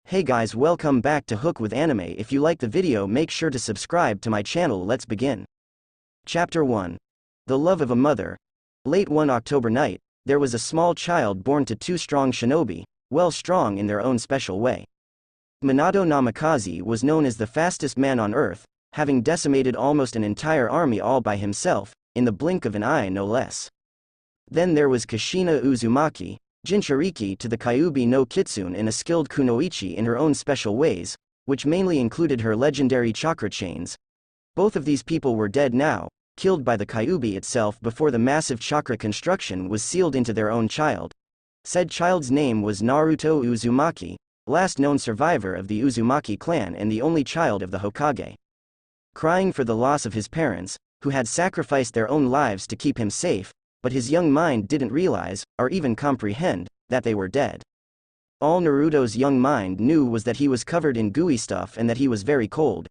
Hey guys, welcome back to Hook with Anime. If you like the video, make sure to subscribe to my channel. Let's begin. Chapter 1. The Love of a Mother. Late one October night, there was a small child born to two strong shinobi, well strong in their own special way. Minato Namikaze was known as the fastest man on earth, having decimated almost an entire army all by himself, in the blink of an eye no less. Then there was Kushina Uzumaki, Jinchuriki to the Kyuubi no Kitsune in a skilled kunoichi in her own special ways, which mainly included her legendary chakra chains. Both of these people were dead now, killed by the Kyuubi itself before the massive chakra construction was sealed into their own child. Said child's name was Naruto Uzumaki, last known survivor of the Uzumaki clan and the only child of the Hokage. Crying for the loss of his parents, who had sacrificed their own lives to keep him safe, but his young mind didn't realize, or even comprehend, that they were dead. All Naruto's young mind knew was that he was covered in gooey stuff and that he was very cold.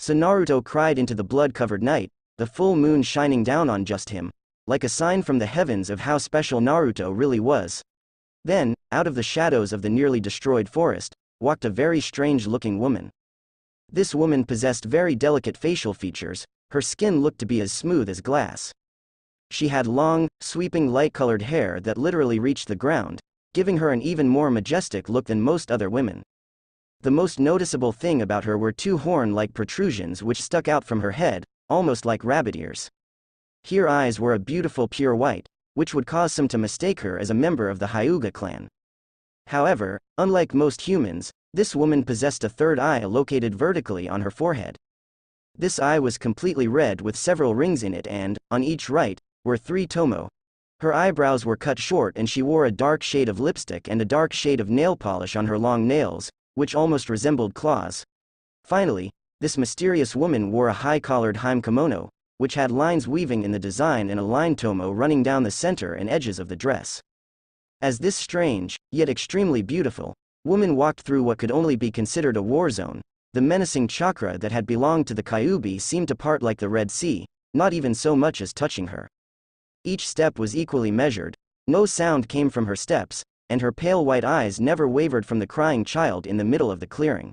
So Naruto cried into the blood-covered night, the full moon shining down on just him, like a sign from the heavens of how special Naruto really was. Then, out of the shadows of the nearly destroyed forest, walked a very strange-looking woman. This woman possessed very delicate facial features, her skin looked to be as smooth as glass. She had long, sweeping light-colored hair that literally reached the ground, giving her an even more majestic look than most other women. The most noticeable thing about her were two horn-like protrusions which stuck out from her head, almost like rabbit ears. Her eyes were a beautiful pure white, which would cause some to mistake her as a member of the Hyuga clan. However, unlike most humans, this woman possessed a third eye located vertically on her forehead. This eye was completely red with several rings in it and, on each right, were 3 tomo. Her eyebrows were cut short and she wore a dark shade of lipstick and a dark shade of nail polish on her long nails, which almost resembled claws. Finally, this mysterious woman wore a high-collared hime kimono, which had lines weaving in the design and a line tomo running down the center and edges of the dress. As this strange, yet extremely beautiful, woman walked through what could only be considered a war zone, the menacing chakra that had belonged to the Kyuubi seemed to part like the Red Sea, not even so much as touching her. Each step was equally measured, no sound came from her steps, and her pale white eyes never wavered from the crying child in the middle of the clearing.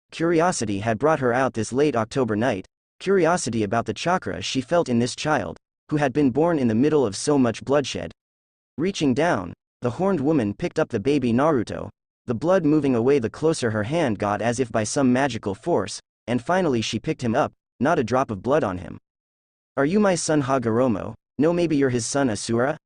Curiosity had brought her out this late October night, curiosity about the chakra she felt in this child, who had been born in the middle of so much bloodshed. Reaching down, the horned woman picked up the baby Naruto, the blood moving away the closer her hand got as if by some magical force, and finally she picked him up, not a drop of blood on him. "Are you my son Hagoromo? No, maybe you're his son Asura?"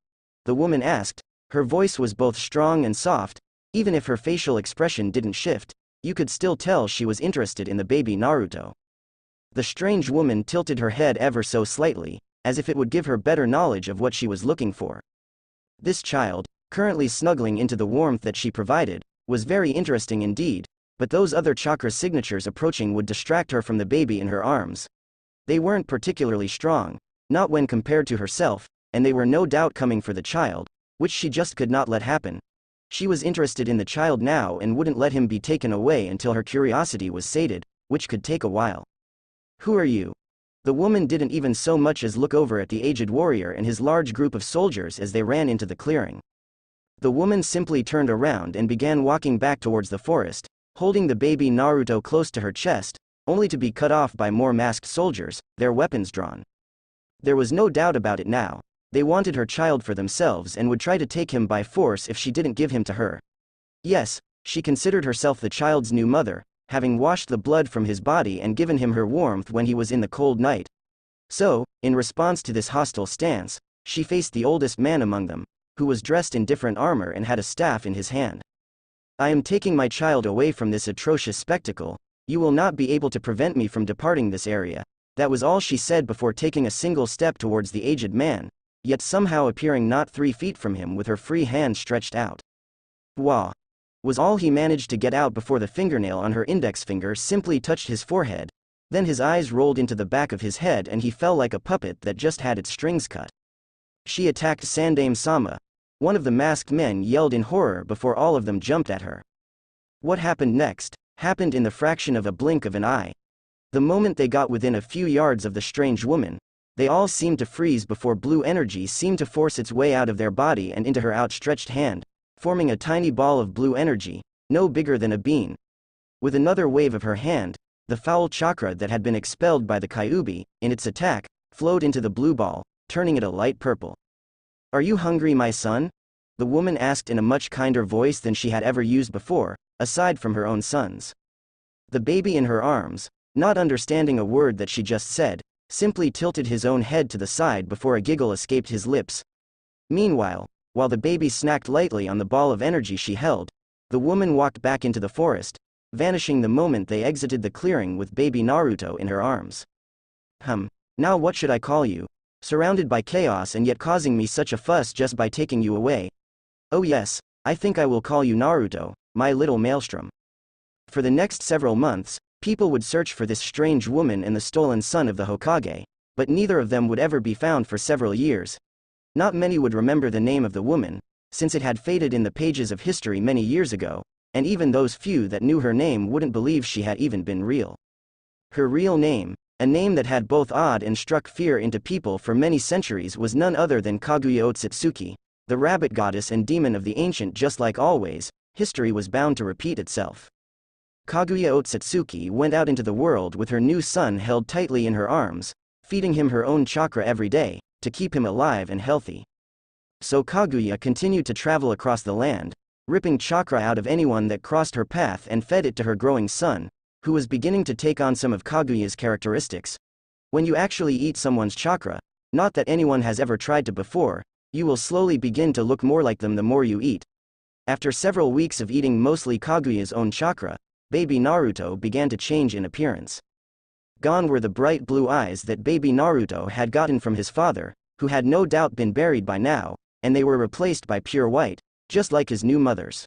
the woman asked. Her voice was both strong and soft, even if her facial expression didn't shift, you could still tell she was interested in the baby Naruto. The strange woman tilted her head ever so slightly, as if it would give her better knowledge of what she was looking for. This child, currently snuggling into the warmth that she provided, was very interesting indeed, but those other chakra signatures approaching would distract her from the baby in her arms. They weren't particularly strong, not when compared to herself, and they were no doubt coming for the child, which she just could not let happen. She was interested in the child now and wouldn't let him be taken away until her curiosity was sated, which could take a while. "Who are you?" The woman didn't even so much as look over at the aged warrior and his large group of soldiers as they ran into the clearing. The woman simply turned around and began walking back towards the forest, holding the baby Naruto close to her chest, only to be cut off by more masked soldiers, their weapons drawn. There was no doubt about it now. They wanted her child for themselves and would try to take him by force if she didn't give him to her. Yes, she considered herself the child's new mother, having washed the blood from his body and given him her warmth when he was in the cold night. So, in response to this hostile stance, she faced the oldest man among them, who was dressed in different armor and had a staff in his hand. "I am taking my child away from this atrocious spectacle. You will not be able to prevent me from departing this area." That was all she said before taking a single step towards the aged man, yet somehow appearing not 3 feet from him with her free hand stretched out. "Wah!" was all he managed to get out before the fingernail on her index finger simply touched his forehead. Then his eyes rolled into the back of his head and he fell like a puppet that just had its strings cut. She attacked Sandaime-sama. One of the masked men yelled in horror before all of them jumped at her. What happened next, happened in the fraction of a blink of an eye. The moment they got within a few yards of the strange woman, they all seemed to freeze before blue energy seemed to force its way out of their body and into her outstretched hand, forming a tiny ball of blue energy, no bigger than a bean, With another wave of her hand, the foul chakra that had been expelled by the Kyuubi, in its attack, flowed into the blue ball, turning it a light purple. Are you hungry, my son? The woman asked in a much kinder voice than she had ever used before, aside from her own sons. The baby in her arms, not understanding a word that she just said, simply tilted his own head to the side before a giggle escaped his lips. Meanwhile, while the baby snacked lightly on the ball of energy she held, the woman walked back into the forest, vanishing the moment they exited the clearing with baby Naruto in her arms. Now what should I call you? Surrounded by chaos and yet causing me such a fuss just by taking you away. Oh yes, I think I will call you Naruto, my little maelstrom. For the next several months, people would search for this strange woman and the stolen son of the Hokage, but neither of them would ever be found for several years. Not many would remember the name of the woman, since it had faded in the pages of history many years ago, and even those few that knew her name wouldn't believe she had even been real. Her real name, a name that had both awed and struck fear into people for many centuries, was none other than Kaguya Otsutsuki, the rabbit goddess and demon of the ancient. Just like always, history was bound to repeat itself. Kaguya Otsutsuki went out into the world with her new son held tightly in her arms, feeding him her own chakra every day, to keep him alive and healthy. So Kaguya continued to travel across the land, ripping chakra out of anyone that crossed her path and fed it to her growing son, who was beginning to take on some of Kaguya's characteristics. When you actually eat someone's chakra, not that anyone has ever tried to before, you will slowly begin to look more like them the more you eat. After several weeks of eating mostly Kaguya's own chakra, baby Naruto began to change in appearance. Gone were the bright blue eyes that baby Naruto had gotten from his father, who had no doubt been buried by now, and they were replaced by pure white, just like his new mother's.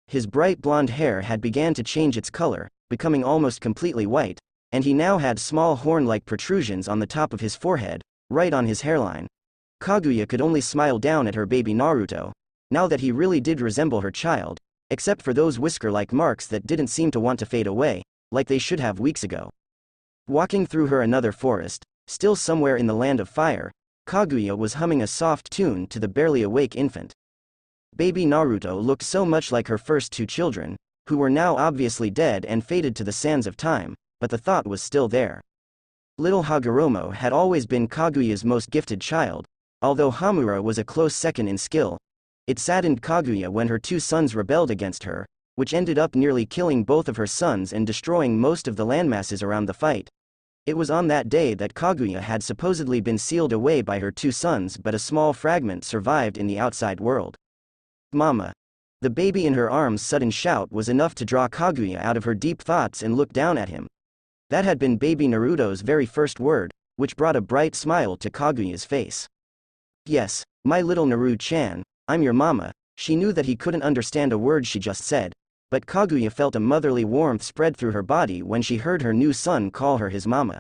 His bright blonde hair had began to change its color, becoming almost completely white, and he now had small horn-like protrusions on the top of his forehead, right on his hairline. Kaguya could only smile down at her baby Naruto, now that he really did resemble her child, except for those whisker-like marks that didn't seem to want to fade away, like they should have weeks ago. Walking through another forest, still somewhere in the land of fire, Kaguya was humming a soft tune to the barely awake infant. Baby Naruto looked so much like her first two children, who were now obviously dead and faded to the sands of time, but the thought was still there. Little Hagoromo had always been Kaguya's most gifted child, although Hamura was a close second in skill. It saddened Kaguya when her two sons rebelled against her, which ended up nearly killing both of her sons and destroying most of the landmasses around the fight. It was on that day that Kaguya had supposedly been sealed away by her two sons, but a small fragment survived in the outside world. Mama. The baby in her arms' sudden shout was enough to draw Kaguya out of her deep thoughts and look down at him. That had been baby Naruto's very first word, which brought a bright smile to Kaguya's face. Yes, my little Naru-chan, I'm your mama. She knew that he couldn't understand a word she just said, but Kaguya felt a motherly warmth spread through her body when she heard her new son call her his mama.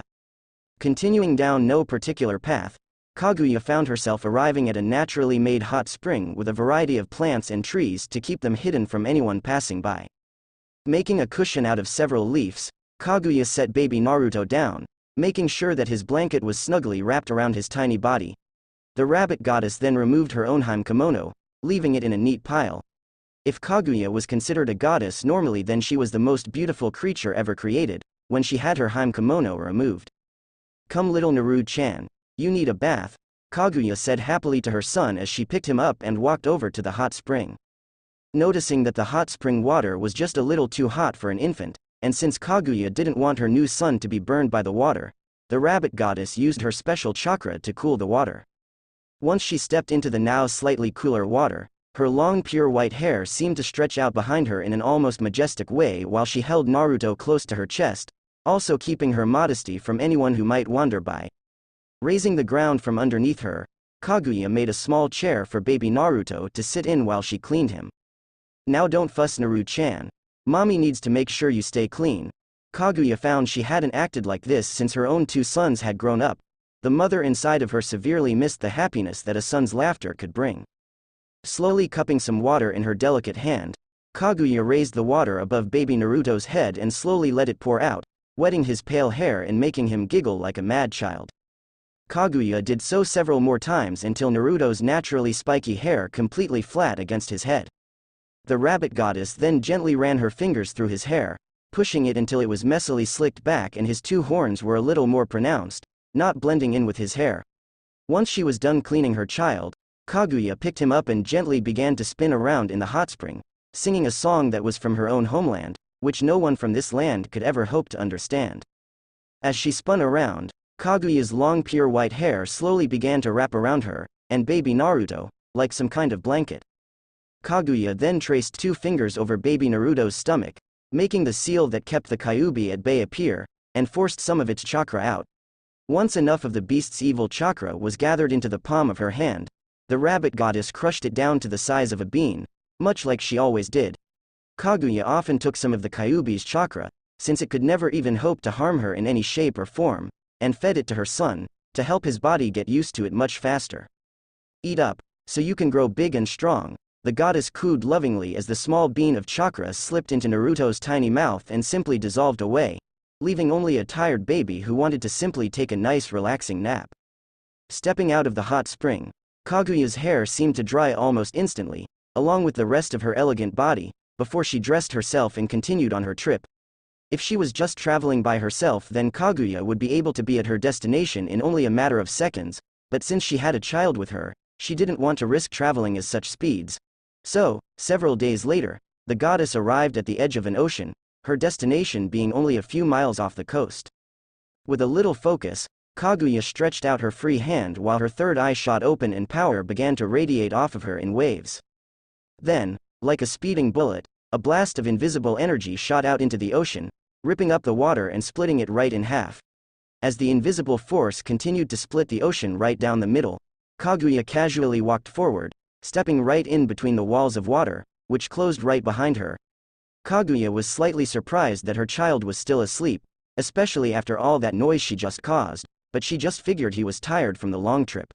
Continuing down no particular path, Kaguya found herself arriving at a naturally made hot spring with a variety of plants and trees to keep them hidden from anyone passing by. Making a cushion out of several leaves, Kaguya set baby Naruto down, making sure that his blanket was snugly wrapped around his tiny body. The rabbit goddess then removed her own HAREM kimono, leaving it in a neat pile. If Kaguya was considered a goddess normally, then she was the most beautiful creature ever created, when she had her HAREM kimono removed. Come little Naru-chan, you need a bath, Kaguya said happily to her son as she picked him up and walked over to the hot spring. Noticing that the hot spring water was just a little too hot for an infant, and since Kaguya didn't want her new son to be burned by the water, the rabbit goddess used her special chakra to cool the water. Once she stepped into the now slightly cooler water, her long pure white hair seemed to stretch out behind her in an almost majestic way while she held Naruto close to her chest, also keeping her modesty from anyone who might wander by. Raising the ground from underneath her, Kaguya made a small chair for baby Naruto to sit in while she cleaned him. Now don't fuss, Naru-chan. Mommy needs to make sure you stay clean. Kaguya found she hadn't acted like this since her own two sons had grown up. The mother inside of her severely missed the happiness that a son's laughter could bring. Slowly cupping some water in her delicate hand, Kaguya raised the water above baby Naruto's head and slowly let it pour out, wetting his pale hair and making him giggle like a mad child. Kaguya did so several more times until Naruto's naturally spiky hair completely flat against his head. The rabbit goddess then gently ran her fingers through his hair, pushing it until it was messily slicked back and his two horns were a little more pronounced, not blending in with his hair. Once she was done cleaning her child, Kaguya picked him up and gently began to spin around in the hot spring, singing a song that was from her own homeland, which no one from this land could ever hope to understand. As she spun around, Kaguya's long pure white hair slowly began to wrap around her, and baby Naruto, like some kind of blanket. Kaguya then traced 2 fingers over baby Naruto's stomach, making the seal that kept the Kyuubi at bay appear, and forced some of its chakra out. Once enough of the beast's evil chakra was gathered into the palm of her hand, the rabbit goddess crushed it down to the size of a bean, much like she always did. Kaguya often took some of the Kyuubi's chakra, since it could never even hope to harm her in any shape or form, and fed it to her son, to help his body get used to it much faster. Eat up, so you can grow big and strong, the goddess cooed lovingly as the small bean of chakra slipped into Naruto's tiny mouth and simply dissolved away, leaving only a tired baby who wanted to simply take a nice relaxing nap. Stepping out of the hot spring, Kaguya's hair seemed to dry almost instantly, along with the rest of her elegant body, before she dressed herself and continued on her trip. If she was just traveling by herself, then Kaguya would be able to be at her destination in only a matter of seconds, but since she had a child with her, she didn't want to risk traveling at such speeds. So, several days later, the goddess arrived at the edge of an ocean, her destination being only a few miles off the coast. With a little focus, Kaguya stretched out her free hand while her third eye shot open and power began to radiate off of her in waves. Then, like a speeding bullet, a blast of invisible energy shot out into the ocean, ripping up the water and splitting it right in half. As the invisible force continued to split the ocean right down the middle, Kaguya casually walked forward, stepping right in between the walls of water, which closed right behind her. Kaguya was slightly surprised that her child was still asleep, especially after all that noise she just caused, but she just figured he was tired from the long trip.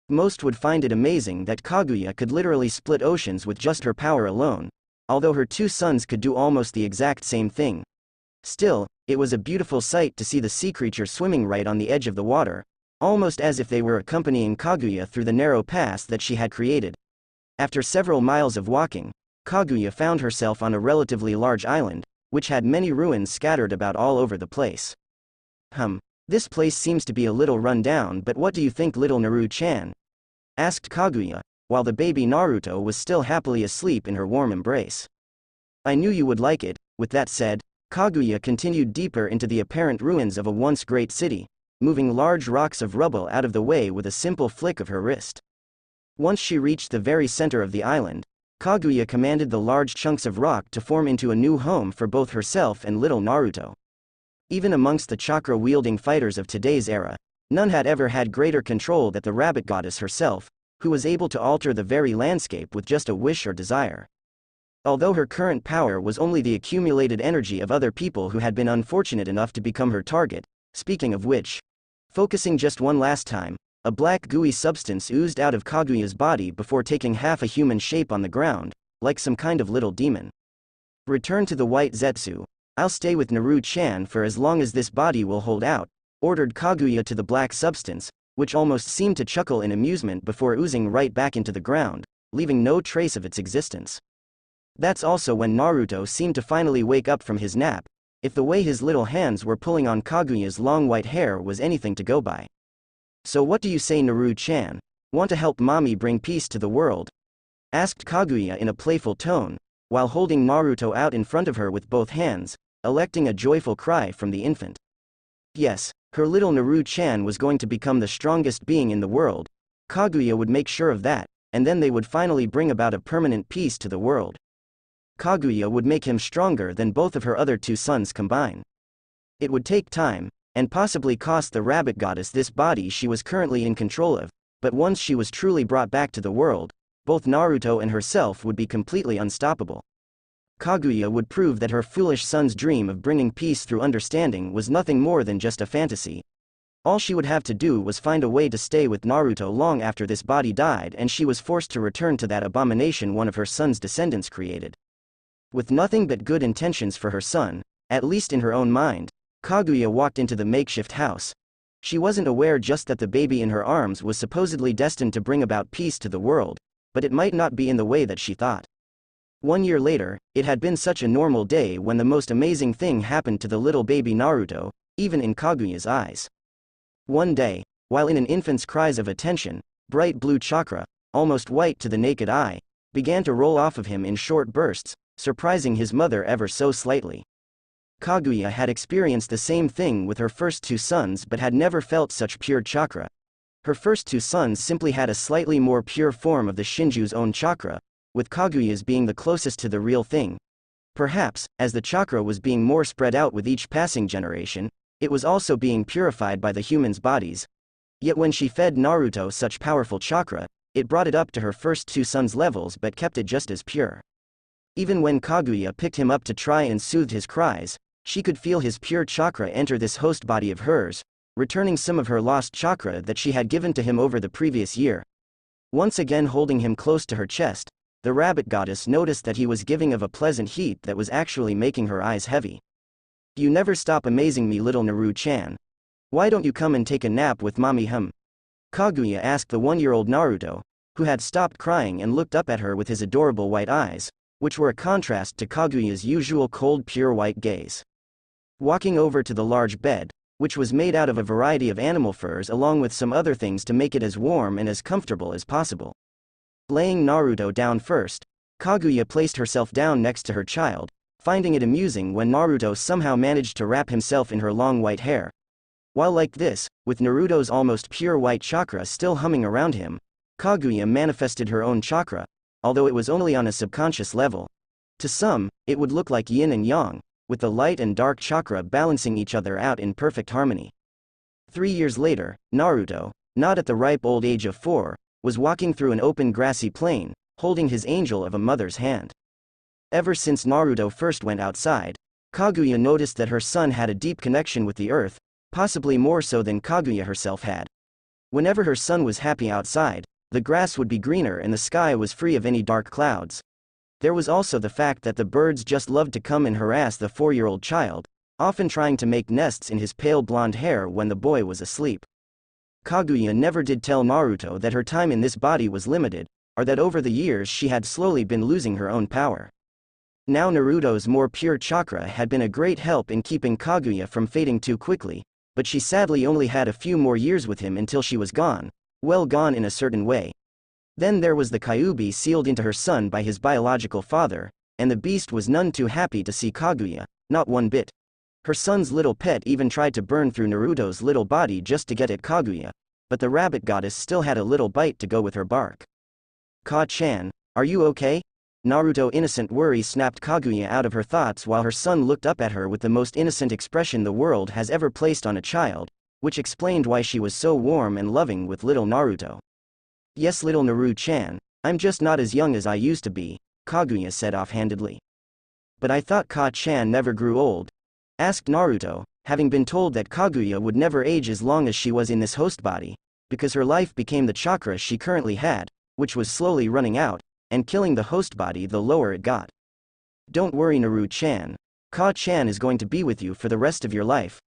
Most would find it amazing that Kaguya could literally split oceans with just her power alone, although her 2 sons could do almost the exact same thing. Still, it was a beautiful sight to see the sea creature swimming right on the edge of the water, almost as if they were accompanying Kaguya through the narrow pass that she had created. After several miles of walking, Kaguya found herself on a relatively large island, which had many ruins scattered about all over the place. This place seems to be a little run down, but what do you think, little Naru-chan? Asked Kaguya, while the baby Naruto was still happily asleep in her warm embrace. I knew you would like it. With that said, Kaguya continued deeper into the apparent ruins of a once great city, moving large rocks of rubble out of the way with a simple flick of her wrist. Once she reached the very center of the island, Kaguya commanded the large chunks of rock to form into a new home for both herself and little Naruto. Even amongst the chakra-wielding fighters of today's era, none had ever had greater control than the rabbit goddess herself, who was able to alter the very landscape with just a wish or desire. Although her current power was only the accumulated energy of other people who had been unfortunate enough to become her target, speaking of which, focusing just one last time, a black gooey substance oozed out of Kaguya's body before taking half a human shape on the ground, like some kind of little demon. Return to the white Zetsu. I'll stay with Naru-chan for as long as this body will hold out, ordered Kaguya to the black substance, which almost seemed to chuckle in amusement before oozing right back into the ground, leaving no trace of its existence. That's also when Naruto seemed to finally wake up from his nap, if the way his little hands were pulling on Kaguya's long white hair was anything to go by. So what do you say, Naru-chan? Want to help mommy bring peace to the world? Asked Kaguya in a playful tone, while holding Naruto out in front of her with both hands, electing a joyful cry from the infant. Yes, her little Naru-chan was going to become the strongest being in the world. Kaguya would make sure of that, and then they would finally bring about a permanent peace to the world. Kaguya would make him stronger than both of her other 2 sons combined. It would take time, and possibly cost the rabbit goddess this body she was currently in control of, but once she was truly brought back to the world, both Naruto and herself would be completely unstoppable. Kaguya would prove that her foolish son's dream of bringing peace through understanding was nothing more than just a fantasy. All she would have to do was find a way to stay with Naruto long after this body died and she was forced to return to that abomination one of her son's descendants created. With nothing but good intentions for her son, at least in her own mind, Kaguya walked into the makeshift house. She wasn't aware just that the baby in her arms was supposedly destined to bring about peace to the world, but it might not be in the way that she thought. 1 year later, it had been such a normal day when the most amazing thing happened to the little baby Naruto, even in Kaguya's eyes. One day, while in an infant's cries of attention, bright blue chakra, almost white to the naked eye, began to roll off of him in short bursts, surprising his mother ever so slightly. Kaguya had experienced the same thing with her first two sons but had never felt such pure chakra. Her first two sons simply had a slightly more pure form of the Shinju's own chakra, with Kaguya's being the closest to the real thing. Perhaps, as the chakra was being more spread out with each passing generation, it was also being purified by the humans' bodies. Yet when she fed Naruto such powerful chakra, it brought it up to her first two sons' levels but kept it just as pure. Even when Kaguya picked him up to try and soothe his cries, she could feel his pure chakra enter this host body of hers, returning some of her lost chakra that she had given to him over the previous year. Once again holding him close to her chest, the rabbit goddess noticed that he was giving of a pleasant heat that was actually making her eyes heavy. "You never stop amazing me, little Naru-chan. Why don't you come and take a nap with mommy?" Kaguya asked the 1-year-old Naruto, who had stopped crying and looked up at her with his adorable white eyes, which were a contrast to Kaguya's usual cold pure white gaze. Walking over to the large bed, which was made out of a variety of animal furs along with some other things to make it as warm and as comfortable as possible. Laying Naruto down first, Kaguya placed herself down next to her child, finding it amusing when Naruto somehow managed to wrap himself in her long white hair. While like this, with Naruto's almost pure white chakra still humming around him, Kaguya manifested her own chakra, although it was only on a subconscious level. To some, it would look like yin and yang, with the light and dark chakra balancing each other out in perfect harmony. 3 years later, Naruto, not at the ripe old age of 4, was walking through an open grassy plain, holding his angel of a mother's hand. Ever since Naruto first went outside, Kaguya noticed that her son had a deep connection with the earth, possibly more so than Kaguya herself had. Whenever her son was happy outside, the grass would be greener and the sky was free of any dark clouds. There was also the fact that the birds just loved to come and harass the 4-year-old child, often trying to make nests in his pale blonde hair when the boy was asleep. Kaguya never did tell Naruto that her time in this body was limited, or that over the years she had slowly been losing her own power. Now Naruto's more pure chakra had been a great help in keeping Kaguya from fading too quickly, but she sadly only had a few more years with him until she was gone, well gone in a certain way. Then there was the Kyuubi sealed into her son by his biological father, and the beast was none too happy to see Kaguya, not one bit. Her son's little pet even tried to burn through Naruto's little body just to get at Kaguya, but the rabbit goddess still had a little bite to go with her bark. "Ka-chan, are you okay?" Naruto innocent worry snapped Kaguya out of her thoughts while her son looked up at her with the most innocent expression the world has ever placed on a child, which explained why she was so warm and loving with little Naruto. "Yes, little Naru-chan, I'm just not as young as I used to be," Kaguya said offhandedly. "But I thought Ka-chan never grew old?" asked Naruto, having been told that Kaguya would never age as long as she was in this host body, because her life became the chakra she currently had, which was slowly running out, and killing the host body the lower it got. "Don't worry, Naru-chan, Ka-chan is going to be with you for the rest of your life.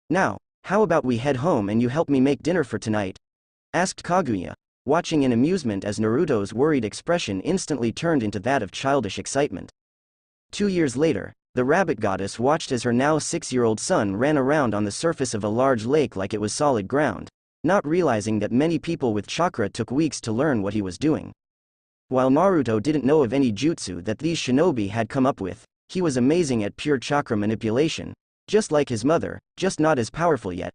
Now, how about we head home and you help me make dinner for tonight?" asked Kaguya, watching in amusement as Naruto's worried expression instantly turned into that of childish excitement. 2 years later, the rabbit goddess watched as her now 6-year-old son ran around on the surface of a large lake like it was solid ground, not realizing that many people with chakra took weeks to learn what he was doing. While Naruto didn't know of any jutsu that these shinobi had come up with, he was amazing at pure chakra manipulation, just like his mother, just not as powerful yet.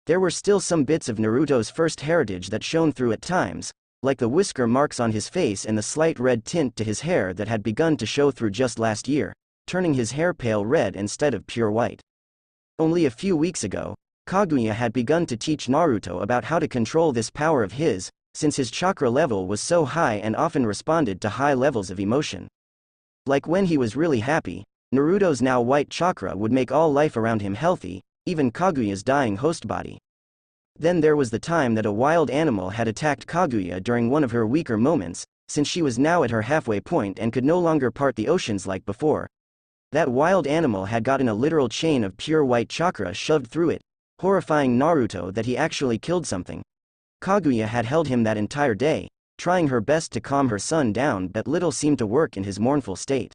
There were still some bits of Naruto's first heritage that shone through at times, like the whisker marks on his face and the slight red tint to his hair that had begun to show through just last year, turning his hair pale red instead of pure white. Only a few weeks ago, Kaguya had begun to teach Naruto about how to control this power of his, since his chakra level was so high and often responded to high levels of emotion. Like when he was really happy, Naruto's now white chakra would make all life around him healthy, even Kaguya's dying host body. Then there was the time that a wild animal had attacked Kaguya during one of her weaker moments, since she was now at her halfway point and could no longer part the oceans like before. That wild animal had gotten a literal chain of pure white chakra shoved through it, horrifying Naruto that he actually killed something. Kaguya had held him that entire day, trying her best to calm her son down, but little seemed to work in his mournful state.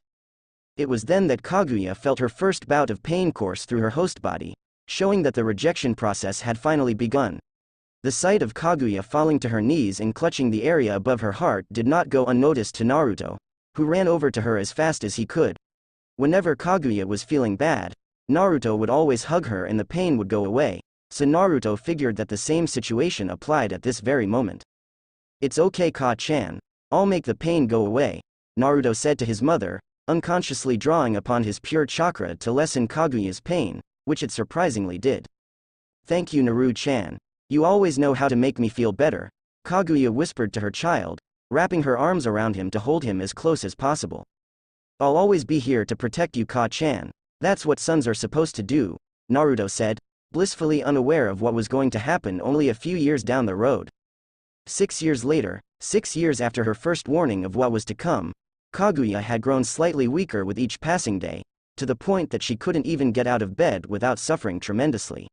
It was then that Kaguya felt her first bout of pain course through her host body, showing that the rejection process had finally begun. The sight of Kaguya falling to her knees and clutching the area above her heart did not go unnoticed to Naruto, who ran over to her as fast as he could. Whenever Kaguya was feeling bad, Naruto would always hug her and the pain would go away, so Naruto figured that the same situation applied at this very moment. "It's okay, Ka-chan. I'll make the pain go away," Naruto said to his mother, unconsciously drawing upon his pure chakra to lessen Kaguya's pain, which it surprisingly did. "Thank you, Naru-chan. You always know how to make me feel better," Kaguya whispered to her child, wrapping her arms around him to hold him as close as possible. "I'll always be here to protect you, Ka-chan. That's what sons are supposed to do," Naruto said, blissfully unaware of what was going to happen only a few years down the road. 6 years later, 6 years after her first warning of what was to come, Kaguya had grown slightly weaker with each passing day, to the point that she couldn't even get out of bed without suffering tremendously.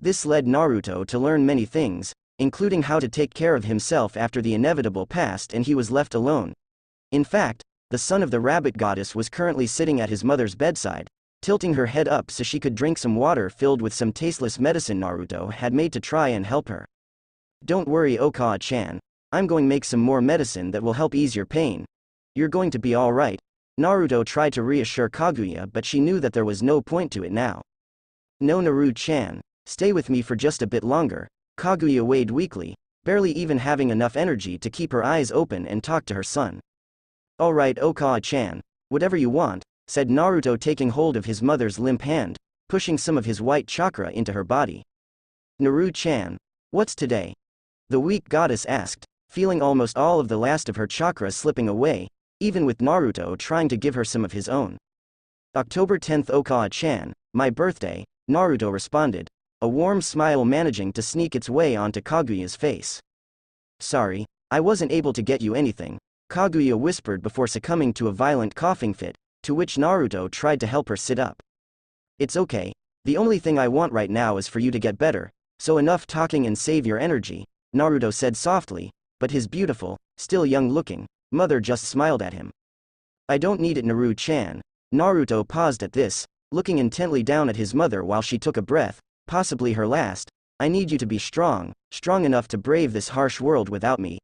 This led Naruto to learn many things, including how to take care of himself after the inevitable passed and he was left alone. In fact, the son of the rabbit goddess was currently sitting at his mother's bedside, tilting her head up so she could drink some water filled with some tasteless medicine Naruto had made to try and help her. "Don't worry, Okawa-chan. I'm going to make some more medicine that will help ease your pain. You're going to be alright." Naruto tried to reassure Kaguya, but she knew that there was no point to it now. "No, Naru-chan. Stay with me for just a bit longer." Kaguya weighed weakly, barely even having enough energy to keep her eyes open and talk to her son. "Alright, Okawa-chan. Whatever you want," said Naruto, taking hold of his mother's limp hand, pushing some of his white chakra into her body. "Naru-chan. What's today?" the weak goddess asked, feeling almost all of the last of her chakra slipping away, even with Naruto trying to give her some of his own. "October 10th, Okawa-chan, my birthday," Naruto responded, a warm smile managing to sneak its way onto Kaguya's face. "Sorry, I wasn't able to get you anything," Kaguya whispered before succumbing to a violent coughing fit, to which Naruto tried to help her sit up. "It's okay. The only thing I want right now is for you to get better, so enough talking and save your energy," Naruto said softly, but his beautiful, still young-looking, mother just smiled at him. "I don't need it, Naru-chan." Naruto paused at this, looking intently down at his mother while she took a breath, possibly her last. "I need you to be strong, strong enough to brave this harsh world without me.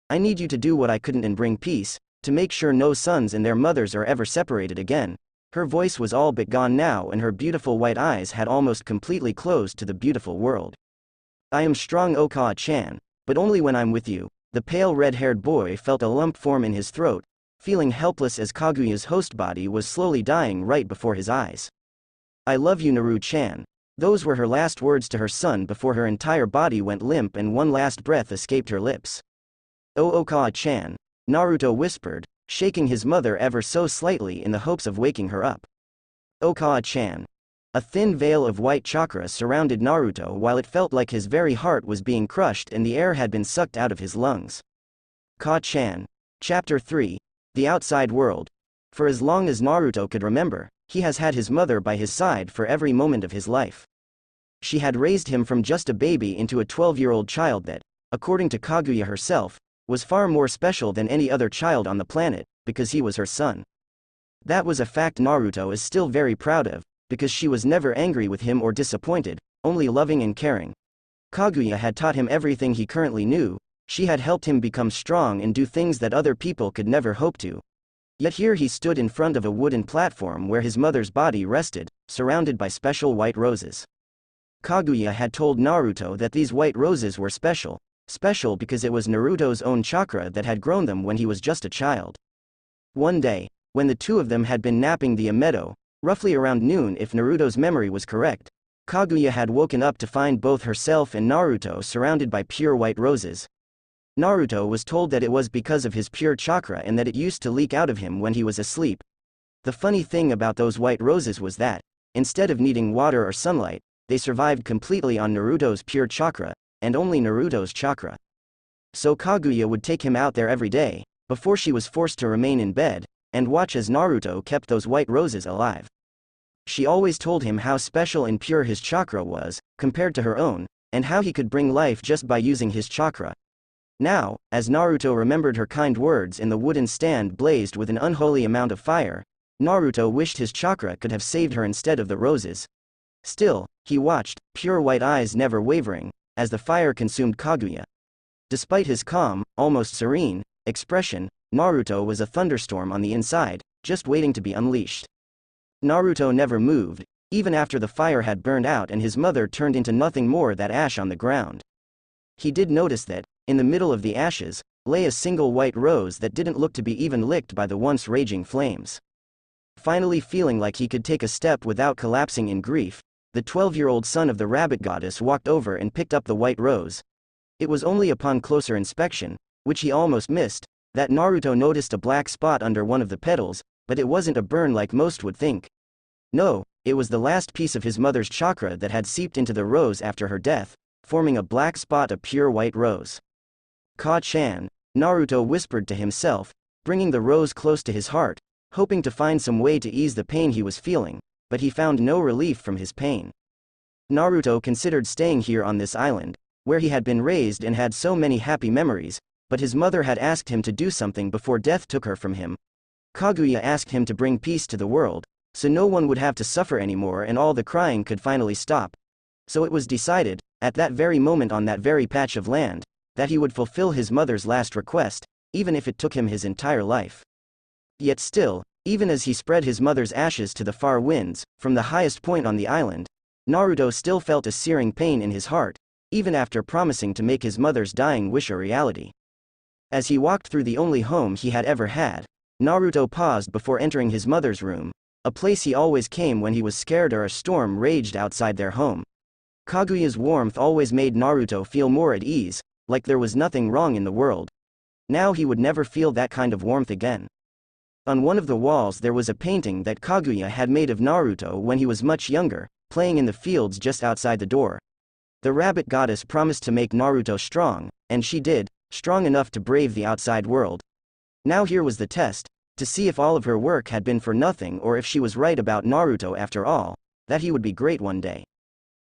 I need you to do what I couldn't and bring peace, to make sure no sons and their mothers are ever separated again." Her voice was all but gone now and her beautiful white eyes had almost completely closed to the beautiful world. "I am strong, Okawa-chan, but only when I'm with you." The pale red-haired boy felt a lump form in his throat, feeling helpless as Kaguya's host body was slowly dying right before his eyes. "I love you, Naru-chan." Those were her last words to her son before her entire body went limp and one last breath escaped her lips. "Oh, Okawa-chan," Naruto whispered, shaking his mother ever so slightly in the hopes of waking her up. "Okawa-chan." A thin veil of white chakra surrounded Naruto while it felt like his very heart was being crushed and the air had been sucked out of his lungs. Ka-chan. Chapter 3. The Outside World. For as long as Naruto could remember, he has had his mother by his side for every moment of his life. She had raised him from just a baby into a 12-year-old child that, according to Kaguya herself, was far more special than any other child on the planet, because he was her son. That was a fact Naruto is still very proud of, because she was never angry with him or disappointed, only loving and caring. Kaguya had taught him everything he currently knew, she had helped him become strong and do things that other people could never hope to. Yet here he stood in front of a wooden platform where his mother's body rested, surrounded by special white roses. Kaguya had told Naruto that these white roses were special because it was Naruto's own chakra that had grown them when he was just a child. One day, when the two of them had been napping the meadow, roughly around noon if Naruto's memory was correct, Kaguya had woken up to find both herself and Naruto surrounded by pure white roses. Naruto was told that it was because of his pure chakra and that it used to leak out of him when he was asleep. The funny thing about those white roses was that, instead of needing water or sunlight, they survived completely on Naruto's pure chakra, and only Naruto's chakra. So Kaguya would take him out there every day, before she was forced to remain in bed, and watch as Naruto kept those white roses alive. She always told him how special and pure his chakra was, compared to her own, and how he could bring life just by using his chakra. Now, as Naruto remembered her kind words and the wooden stand blazed with an unholy amount of fire, Naruto wished his chakra could have saved her instead of the roses. Still, he watched, pure white eyes never wavering, as the fire consumed Kaguya. Despite his calm, almost serene, expression, Naruto was a thunderstorm on the inside, just waiting to be unleashed. Naruto never moved, even after the fire had burned out and his mother turned into nothing more than ash on the ground. He did notice that, in the middle of the ashes, lay a single white rose that didn't look to be even licked by the once raging flames. Finally feeling like he could take a step without collapsing in grief, the 12-year-old son of the rabbit goddess walked over and picked up the white rose. It was only upon closer inspection, which he almost missed, that Naruto noticed a black spot under one of the petals, but it wasn't a burn like most would think. No, it was the last piece of his mother's chakra that had seeped into the rose after her death, forming a black spot of pure white rose. Ka-chan, Naruto whispered to himself, bringing the rose close to his heart, hoping to find some way to ease the pain he was feeling, but he found no relief from his pain. Naruto considered staying here on this island, where he had been raised and had so many happy memories, but his mother had asked him to do something before death took her from him. Kaguya asked him to bring peace to the world, so no one would have to suffer anymore and all the crying could finally stop. So it was decided, at that very moment on that very patch of land, that he would fulfill his mother's last request, even if it took him his entire life. Yet still, even as he spread his mother's ashes to the far winds, from the highest point on the island, Naruto still felt a searing pain in his heart, even after promising to make his mother's dying wish a reality. As he walked through the only home he had ever had, Naruto paused before entering his mother's room, a place he always came when he was scared or a storm raged outside their home. Kaguya's warmth always made Naruto feel more at ease, like there was nothing wrong in the world. Now he would never feel that kind of warmth again. On one of the walls there was a painting that Kaguya had made of Naruto when he was much younger, playing in the fields just outside the door. The rabbit goddess promised to make Naruto strong, and she did, strong enough to brave the outside world. Now here was the test, to see if all of her work had been for nothing or if she was right about Naruto after all, that he would be great one day.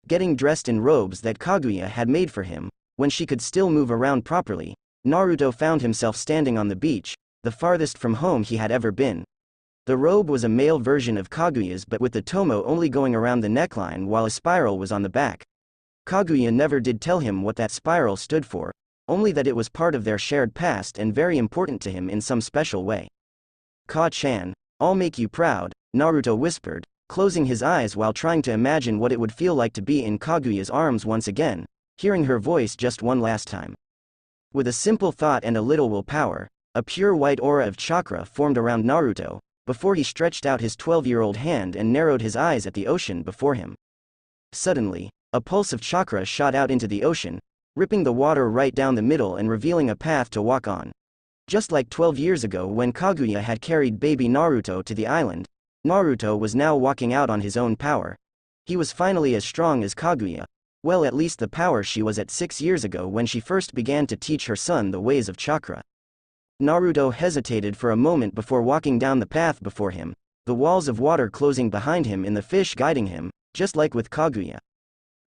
Getting dressed in robes that Kaguya had made for him, when she could still move around properly, Naruto found himself standing on the beach, the farthest from home he had ever been. The robe was a male version of Kaguya's but with the tomo only going around the neckline while a spiral was on the back. Kaguya never did tell him what that spiral stood for, only that it was part of their shared past and very important to him in some special way. Ka-chan, I'll make you proud, Naruto whispered, closing his eyes while trying to imagine what it would feel like to be in Kaguya's arms once again, hearing her voice just one last time. With a simple thought and a little willpower, a pure white aura of chakra formed around Naruto, before he stretched out his 12-year-old hand and narrowed his eyes at the ocean before him. Suddenly, a pulse of chakra shot out into the ocean, ripping the water right down the middle and revealing a path to walk on. Just like 12 years ago when Kaguya had carried baby Naruto to the island, Naruto was now walking out on his own power. He was finally as strong as Kaguya, well at least the power she was at 6 years ago when she first began to teach her son the ways of chakra. Naruto hesitated for a moment before walking down the path before him, the walls of water closing behind him and the fish guiding him, just like with Kaguya.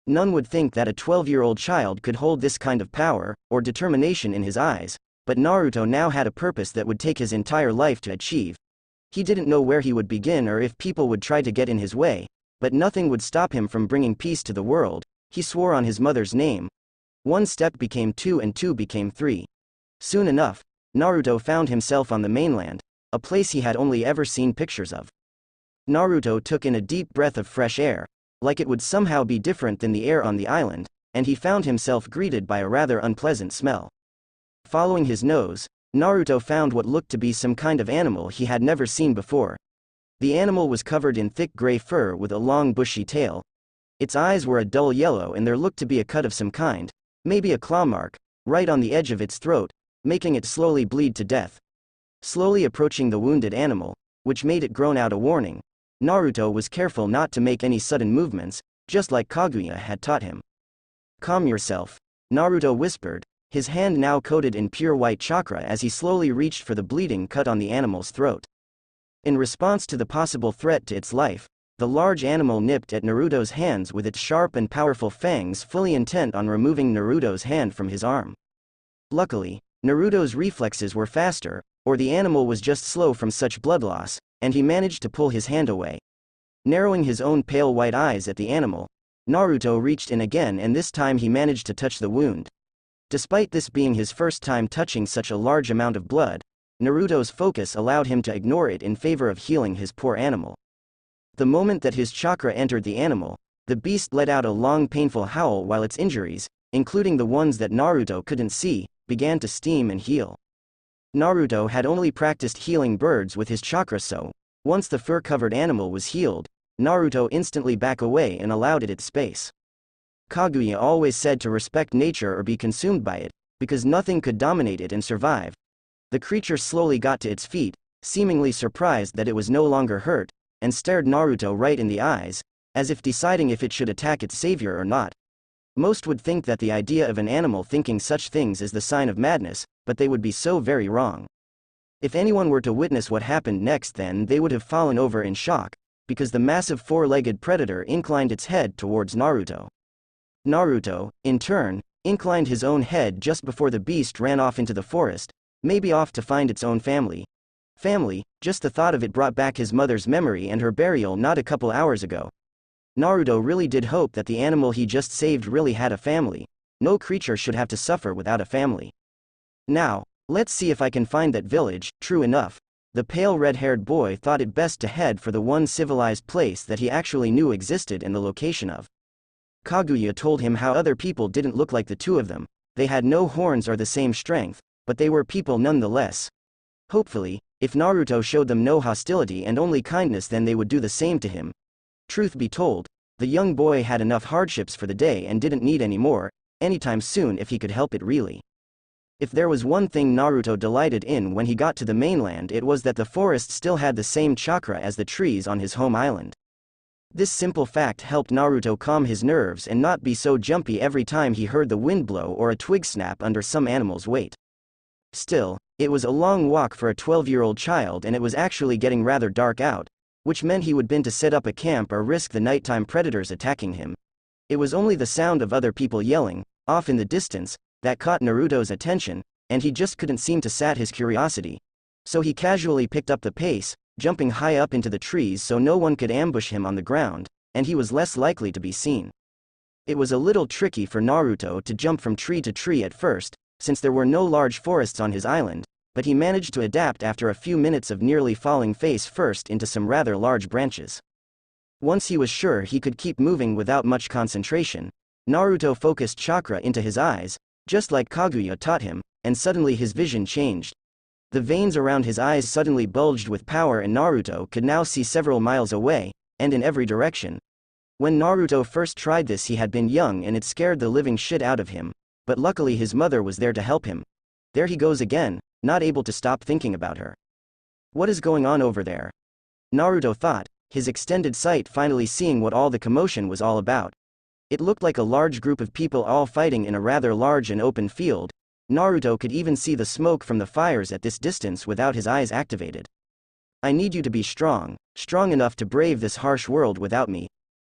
None would think that a 12-year-old child could hold this kind of power, or determination in his eyes, but Naruto now had a purpose that would take his entire life to achieve. He didn't know where he would begin or if people would try to get in his way, but nothing would stop him from bringing peace to the world. He swore on his mother's name. 1 step became 2 and 2 became 3. Soon enough, Naruto found himself on the mainland, a place he had only ever seen pictures of. Naruto took in a deep breath of fresh air, like it would somehow be different than the air on the island, and he found himself greeted by a rather unpleasant smell. Following his nose, Naruto found what looked to be some kind of animal he had never seen before. The animal was covered in thick gray fur with a long bushy tail. Its eyes were a dull yellow and there looked to be a cut of some kind, maybe a claw mark, right on the edge of its throat, making it slowly bleed to death. Slowly approaching the wounded animal, which made it groan out a warning, Naruto was careful not to make any sudden movements, just like Kaguya had taught him. Calm yourself, Naruto whispered, his hand now coated in pure white chakra as he slowly reached for the bleeding cut on the animal's throat. In response to the possible threat to its life, the large animal nipped at Naruto's hands with its sharp and powerful fangs fully intent on removing Naruto's hand from his arm. Luckily, Naruto's reflexes were faster, or the animal was just slow from such blood loss, and he managed to pull his hand away. Narrowing his own pale white eyes at the animal, Naruto reached in again, and this time he managed to touch the wound. Despite this being his first time touching such a large amount of blood, Naruto's focus allowed him to ignore it in favor of healing his poor animal. The moment that his chakra entered the animal, the beast let out a long painful howl while its injuries, including the ones that Naruto couldn't see, began to steam and heal. Naruto had only practiced healing birds with his chakra, so once the fur-covered animal was healed, Naruto instantly backed away and allowed it its space. Kaguya always said to respect nature or be consumed by it, because nothing could dominate it and survive. The creature slowly got to its feet, seemingly surprised that it was no longer hurt, and stared Naruto right in the eyes, as if deciding if it should attack its savior or not. Most would think that the idea of an animal thinking such things is the sign of madness, but they would be so very wrong. If anyone were to witness what happened next, then they would have fallen over in shock, because the massive four-legged predator inclined its head towards Naruto. Naruto, in turn, inclined his own head just before the beast ran off into the forest, maybe off to find its own family. Just the thought of it brought back his mother's memory and her burial not a couple hours ago. Naruto really did hope that the animal he just saved really had a family. No creature should have to suffer without a family. Now, let's see if I can find that village. True enough, the pale red-haired boy thought it best to head for the one civilized place that he actually knew existed and the location of. Kaguya told him how other people didn't look like the two of them. They had no horns or the same strength, but they were people nonetheless. Hopefully, if Naruto showed them no hostility and only kindness, then they would do the same to him. Truth be told, the young boy had enough hardships for the day and didn't need any more, anytime soon if he could help it really. If there was one thing Naruto delighted in when he got to the mainland, it was that the forest still had the same chakra as the trees on his home island. This simple fact helped Naruto calm his nerves and not be so jumpy every time he heard the wind blow or a twig snap under some animal's weight. Still, it was a long walk for a 12-year-old child, and it was actually getting rather dark out, which meant he would been to set up a camp or risk the nighttime predators attacking him. It was only the sound of other people yelling, off in the distance, that caught Naruto's attention, and he just couldn't seem to sat his curiosity. So he casually picked up the pace, jumping high up into the trees so no one could ambush him on the ground, and he was less likely to be seen. It was a little tricky for Naruto to jump from tree to tree at first, since there were no large forests on his island, but he managed to adapt after a few minutes of nearly falling face first into some rather large branches. Once he was sure he could keep moving without much concentration, Naruto focused chakra into his eyes, just like Kaguya taught him, and suddenly his vision changed. The veins around his eyes suddenly bulged with power, and Naruto could now see several miles away, and in every direction. When Naruto first tried this, he had been young and it scared the living shit out of him, but luckily his mother was there to help him. There he goes again, not able to stop thinking about her. What is going on over there? Naruto thought, his extended sight finally seeing what all the commotion was all about. It looked like a large group of people all fighting in a rather large and open field. Naruto could even see the smoke from the fires at this distance without his eyes activated. I need you to be strong enough to brave this harsh world without me.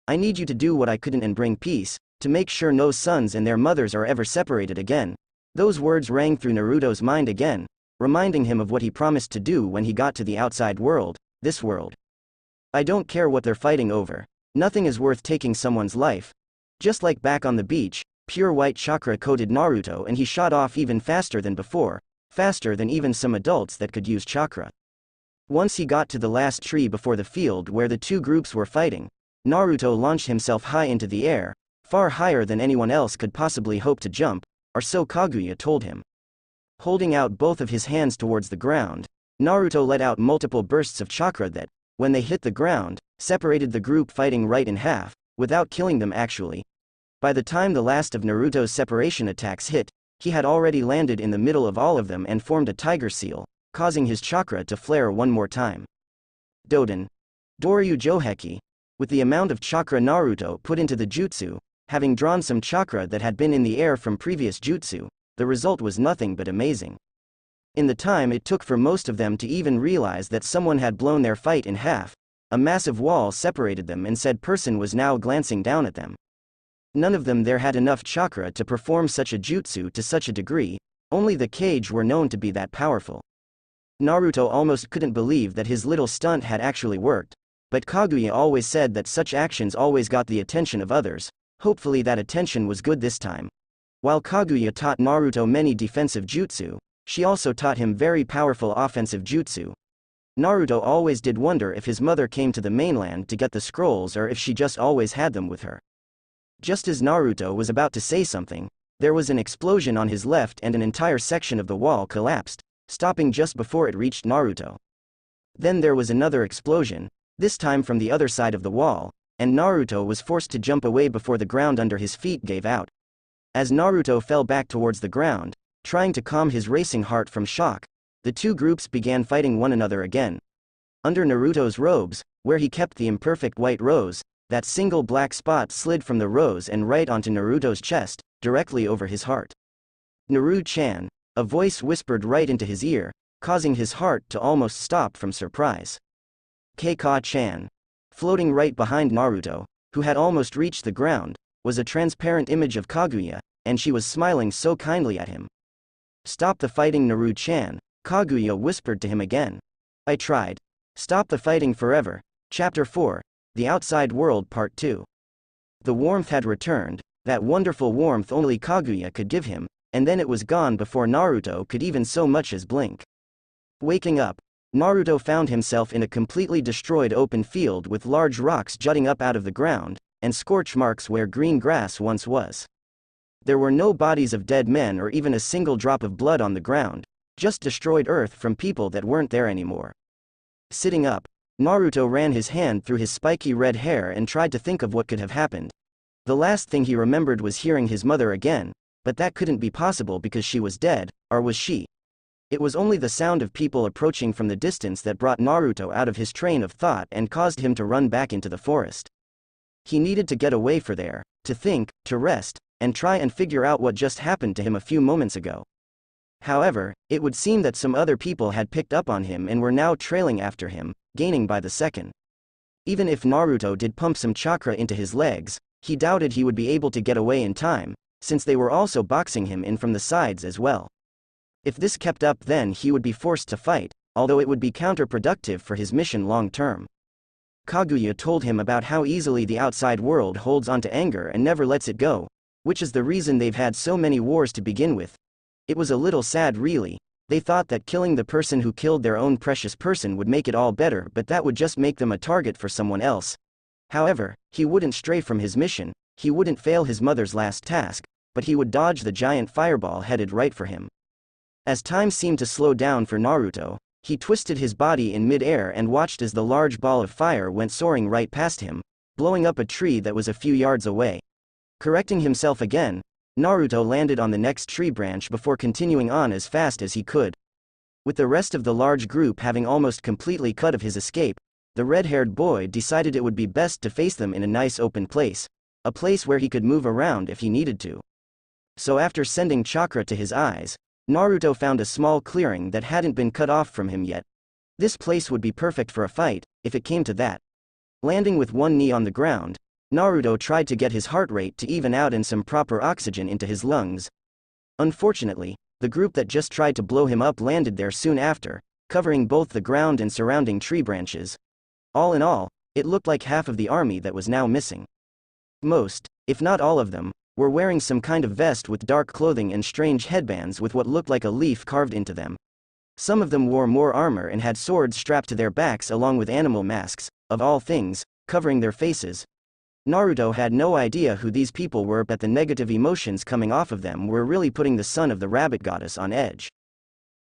I need you to do what I couldn't and bring peace, to make sure no sons and their mothers are ever separated again. Those words rang through Naruto's mind again, reminding him of what he promised to do when he got to the outside world, this world. I don't care what they're fighting over. Nothing is worth taking someone's life. Just like back on the beach, pure white chakra coated Naruto, and he shot off even faster than before, faster than even some adults that could use chakra. Once he got to the last tree before the field where the two groups were fighting, Naruto launched himself high into the air, far higher than anyone else could possibly hope to jump, or so Kaguya told him. Holding out both of his hands towards the ground, Naruto let out multiple bursts of chakra that, when they hit the ground, separated the group fighting right in half, without killing them actually. By the time the last of Naruto's separation attacks hit, he had already landed in the middle of all of them and formed a tiger seal, causing his chakra to flare one more time. Doden. Doryu Joheki. With the amount of chakra Naruto put into the jutsu, having drawn some chakra that had been in the air from previous jutsu, the result was nothing but amazing. In the time it took for most of them to even realize that someone had blown their fight in half, a massive wall separated them and said person was now glancing down at them. None of them there had enough chakra to perform such a jutsu to such a degree, Only the cage were known to be that powerful. Naruto almost couldn't believe that his little stunt had actually worked, but Kaguya always said that such actions always got the attention of others. Hopefully that attention was good this time. While Kaguya taught Naruto many defensive jutsu, she also taught him very powerful offensive jutsu. Naruto always did wonder if his mother came to the mainland to get the scrolls or if she just always had them with her. Just as Naruto was about to say something, there was an explosion on his left and an entire section of the wall collapsed, stopping just before it reached Naruto. Then there was another explosion, this time from the other side of the wall, and Naruto was forced to jump away before the ground under his feet gave out. As Naruto fell back towards the ground, trying to calm his racing heart from shock, the two groups began fighting one another again. Under Naruto's robes, where he kept the imperfect white rose, that single black spot slid from the rose and right onto Naruto's chest, directly over his heart. Naru-chan, a voice whispered right into his ear, causing his heart to almost stop from surprise. Keika-chan. Floating right behind Naruto, who had almost reached the ground, was a transparent image of Kaguya, and she was smiling so kindly at him. Stop the fighting, Naru-chan, Kaguya whispered to him again. I tried. Stop the fighting forever. Chapter 4, The Outside World Part 2. The warmth had returned, that wonderful warmth only Kaguya could give him, and then it was gone before Naruto could even so much as blink. Waking up, Naruto found himself in a completely destroyed open field with large rocks jutting up out of the ground, and scorch marks where green grass once was. There were no bodies of dead men or even a single drop of blood on the ground, just destroyed earth from people that weren't there anymore. Sitting up, Naruto ran his hand through his spiky red hair and tried to think of what could have happened. The last thing he remembered was hearing his mother again, but that couldn't be possible because she was dead, or was she? It was only the sound of people approaching from the distance that brought Naruto out of his train of thought and caused him to run back into the forest. He needed to get away from there, to think, to rest, and try and figure out what just happened to him a few moments ago. However, it would seem that some other people had picked up on him and were now trailing after him, gaining by the second. Even if Naruto did pump some chakra into his legs, he doubted he would be able to get away in time, since they were also boxing him in from the sides as well. If this kept up, then he would be forced to fight, although it would be counterproductive for his mission long term. Kaguya told him about how easily the outside world holds onto anger and never lets it go, which is the reason they've had so many wars to begin with. It was a little sad really. They thought that killing the person who killed their own precious person would make it all better, but that would just make them a target for someone else. However, he wouldn't stray from his mission, he wouldn't fail his mother's last task, but he would dodge the giant fireball headed right for him. As time seemed to slow down for Naruto, he twisted his body in mid-air and watched as the large ball of fire went soaring right past him, blowing up a tree that was a few yards away. Correcting himself again, Naruto landed on the next tree branch before continuing on as fast as he could. With the rest of the large group having almost completely cut off his escape, the red-haired boy decided it would be best to face them in a nice open place, a place where he could move around if he needed to. So after sending chakra to his eyes, Naruto found a small clearing that hadn't been cut off from him yet. This place would be perfect for a fight, if it came to that. Landing with one knee on the ground, Naruto tried to get his heart rate to even out and some proper oxygen into his lungs. Unfortunately, the group that just tried to blow him up landed there soon after, covering both the ground and surrounding tree branches. All in all, it looked like half of the army that was now missing. Most, if not all of them, were wearing some kind of vest with dark clothing and strange headbands with what looked like a leaf carved into them. Some of them wore more armor and had swords strapped to their backs along with animal masks, of all things, covering their faces. Naruto had no idea who these people were, but the negative emotions coming off of them were really putting the son of the rabbit goddess on edge.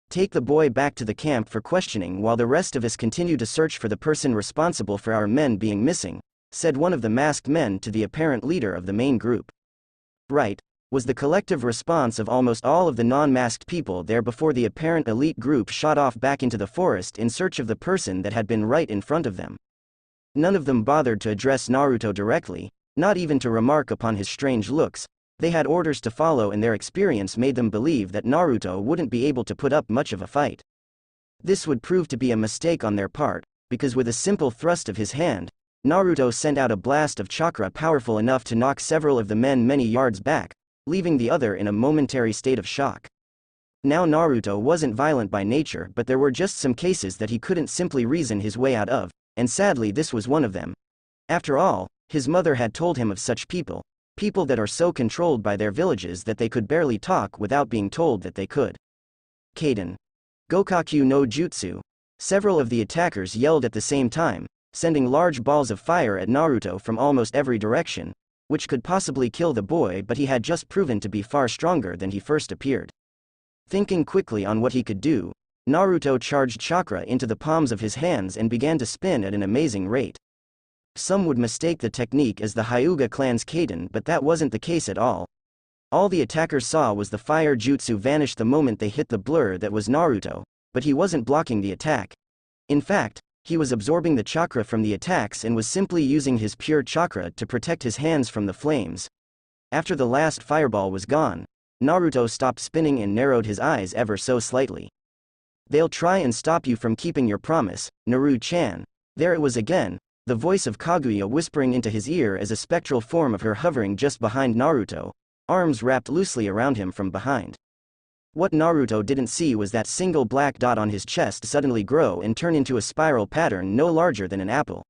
Take the boy back to the camp for questioning while the rest of us continue to search for the person responsible for our men being missing, said one of the masked men to the apparent leader of the main group. Right, was the collective response of almost all of the non-masked people there before the apparent elite group shot off back into the forest in search of the person that had been right in front of them. None of them bothered to address Naruto directly, not even to remark upon his strange looks. They had orders to follow and their experience made them believe that Naruto wouldn't be able to put up much of a fight. This would prove to be a mistake on their part, because with a simple thrust of his hand, Naruto sent out a blast of chakra powerful enough to knock several of the men many yards back, leaving the other in a momentary state of shock. Now Naruto wasn't violent by nature, but there were just some cases that he couldn't simply reason his way out of, and sadly this was one of them. After all, his mother had told him of such people that are so controlled by their villages that they could barely talk without being told that they could. Kaden. Gokaku no Jutsu. Several of the attackers yelled at the same time, sending large balls of fire at Naruto from almost every direction, which could possibly kill the boy, but he had just proven to be far stronger than he first appeared. Thinking quickly on what he could do, Naruto charged chakra into the palms of his hands and began to spin at an amazing rate. Some would mistake the technique as the Hyuga clan's Kaden, but that wasn't the case at all. All the attackers saw was the fire jutsu vanish the moment they hit the blur that was Naruto, but he wasn't blocking the attack. In fact, he was absorbing the chakra from the attacks and was simply using his pure chakra to protect his hands from the flames. After the last fireball was gone, Naruto stopped spinning and narrowed his eyes ever so slightly. "They'll try and stop you from keeping your promise, Naru-chan." There it was again, the voice of Kaguya whispering into his ear as a spectral form of her hovering just behind Naruto, arms wrapped loosely around him from behind. What Naruto didn't see was that single black dot on his chest suddenly grow and turn into a spiral pattern no larger than an apple.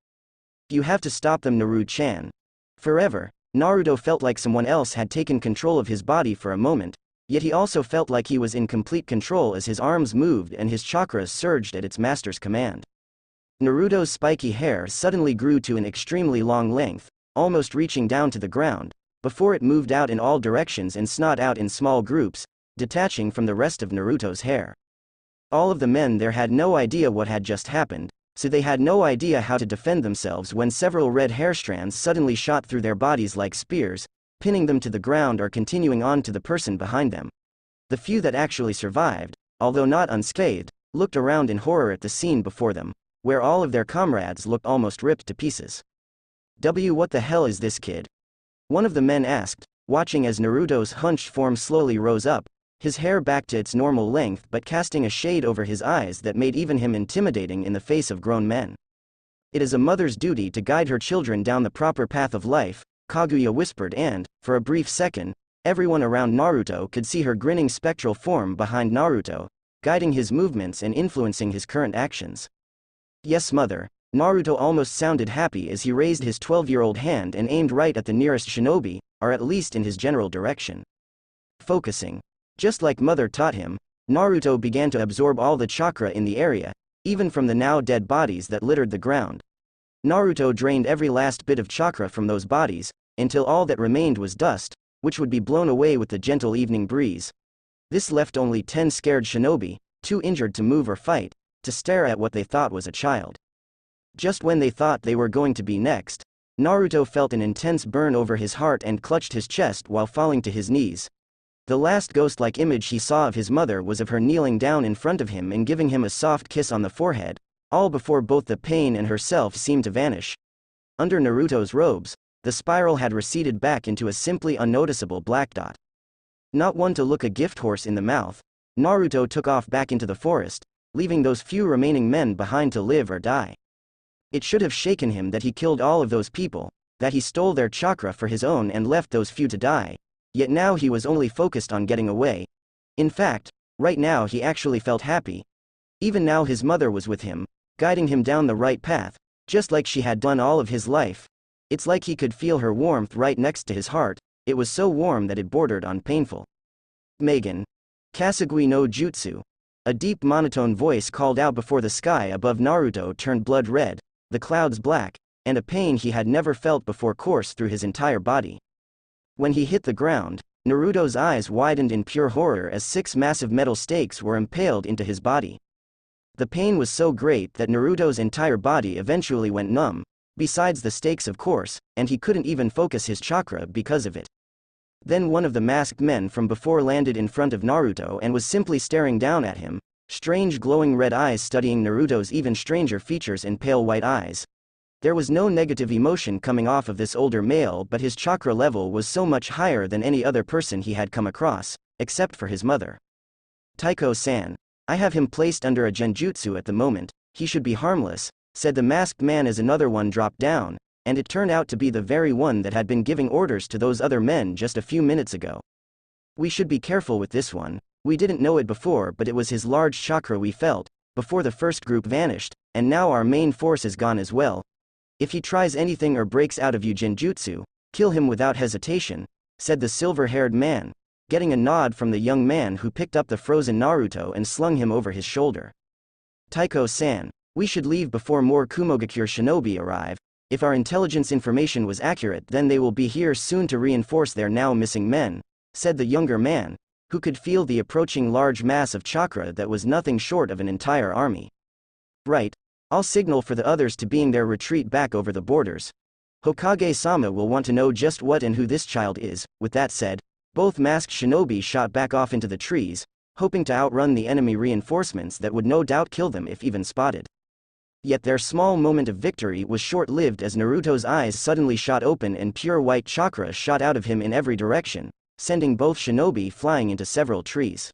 "You have to stop them, Naru-chan." Forever, Naruto felt like someone else had taken control of his body for a moment, yet he also felt like he was in complete control as his arms moved and his chakra surged at its master's command. Naruto's spiky hair suddenly grew to an extremely long length, almost reaching down to the ground, before it moved out in all directions and snot out in small groups, detaching from the rest of Naruto's hair. All of the men there had no idea what had just happened, so they had no idea how to defend themselves when several red hair strands suddenly shot through their bodies like spears, pinning them to the ground or continuing on to the person behind them. The few that actually survived, although not unscathed, looked around in horror at the scene before them, where all of their comrades looked almost ripped to pieces. What the hell is this kid?" one of the men asked, watching as Naruto's hunched form slowly rose up, his hair back to its normal length but casting a shade over his eyes that made even him intimidating in the face of grown men. "It is a mother's duty to guide her children down the proper path of life," Kaguya whispered, and, for a brief second, everyone around Naruto could see her grinning spectral form behind Naruto, guiding his movements and influencing his current actions. "Yes, mother." Naruto almost sounded happy as he raised his 12-year-old hand and aimed right at the nearest shinobi, or at least in his general direction. Focusing. Just like mother taught him, Naruto began to absorb all the chakra in the area, even from the now dead bodies that littered the ground. Naruto drained every last bit of chakra from those bodies, until all that remained was dust, which would be blown away with the gentle evening breeze. This left only 10 scared shinobi, too injured to move or fight, to stare at what they thought was a child. Just when they thought they were going to be next, Naruto felt an intense burn over his heart and clutched his chest while falling to his knees. The last ghost-like image he saw of his mother was of her kneeling down in front of him and giving him a soft kiss on the forehead, all before both the pain and herself seemed to vanish. Under Naruto's robes, the spiral had receded back into a simply unnoticeable black dot. Not one to look a gift horse in the mouth, Naruto took off back into the forest, leaving those few remaining men behind to live or die. It should have shaken him that he killed all of those people, that he stole their chakra for his own and left those few to die. Yet now he was only focused on getting away. In fact, right now he actually felt happy. Even now his mother was with him, guiding him down the right path, just like she had done all of his life. It's like he could feel her warmth right next to his heart. It was so warm that it bordered on painful. "Megan. Kasagui no Jutsu." A deep monotone voice called out before the sky above Naruto turned blood red, the clouds black, and a pain he had never felt before coursed through his entire body. When he hit the ground, Naruto's eyes widened in pure horror as 6 massive metal stakes were impaled into his body. The pain was so great that Naruto's entire body eventually went numb, besides the stakes of course, and he couldn't even focus his chakra because of it. Then one of the masked men from before landed in front of Naruto and was simply staring down at him, strange glowing red eyes studying Naruto's even stranger features and pale white eyes. There was no negative emotion coming off of this older male, but his chakra level was so much higher than any other person he had come across, except for his mother. "Taiko-san. I have him placed under a genjutsu at the moment, he should be harmless," said the masked man as another one dropped down, and it turned out to be the very one that had been giving orders to those other men just a few minutes ago. "We should be careful with this one." We didn't know it before, but it was his large chakra we felt, before the first group vanished, and now our main force is gone as well. If he tries anything or breaks out of Genjutsu, kill him without hesitation, said the silver-haired man, getting a nod from the young man who picked up the frozen Naruto and slung him over his shoulder. Taiko-san, we should leave before more Kumogakure shinobi arrive. If our intelligence information was accurate, then they will be here soon to reinforce their now missing men, said the younger man, who could feel the approaching large mass of chakra that was nothing short of an entire army. Right. I'll signal for the others to being their retreat back over the borders. Hokage-sama will want to know just what and who this child is. With that said, both masked shinobi shot back off into the trees, hoping to outrun the enemy reinforcements that would no doubt kill them if even spotted. Yet their small moment of victory was short-lived as Naruto's eyes suddenly shot open and pure white chakra shot out of him in every direction, sending both shinobi flying into several trees.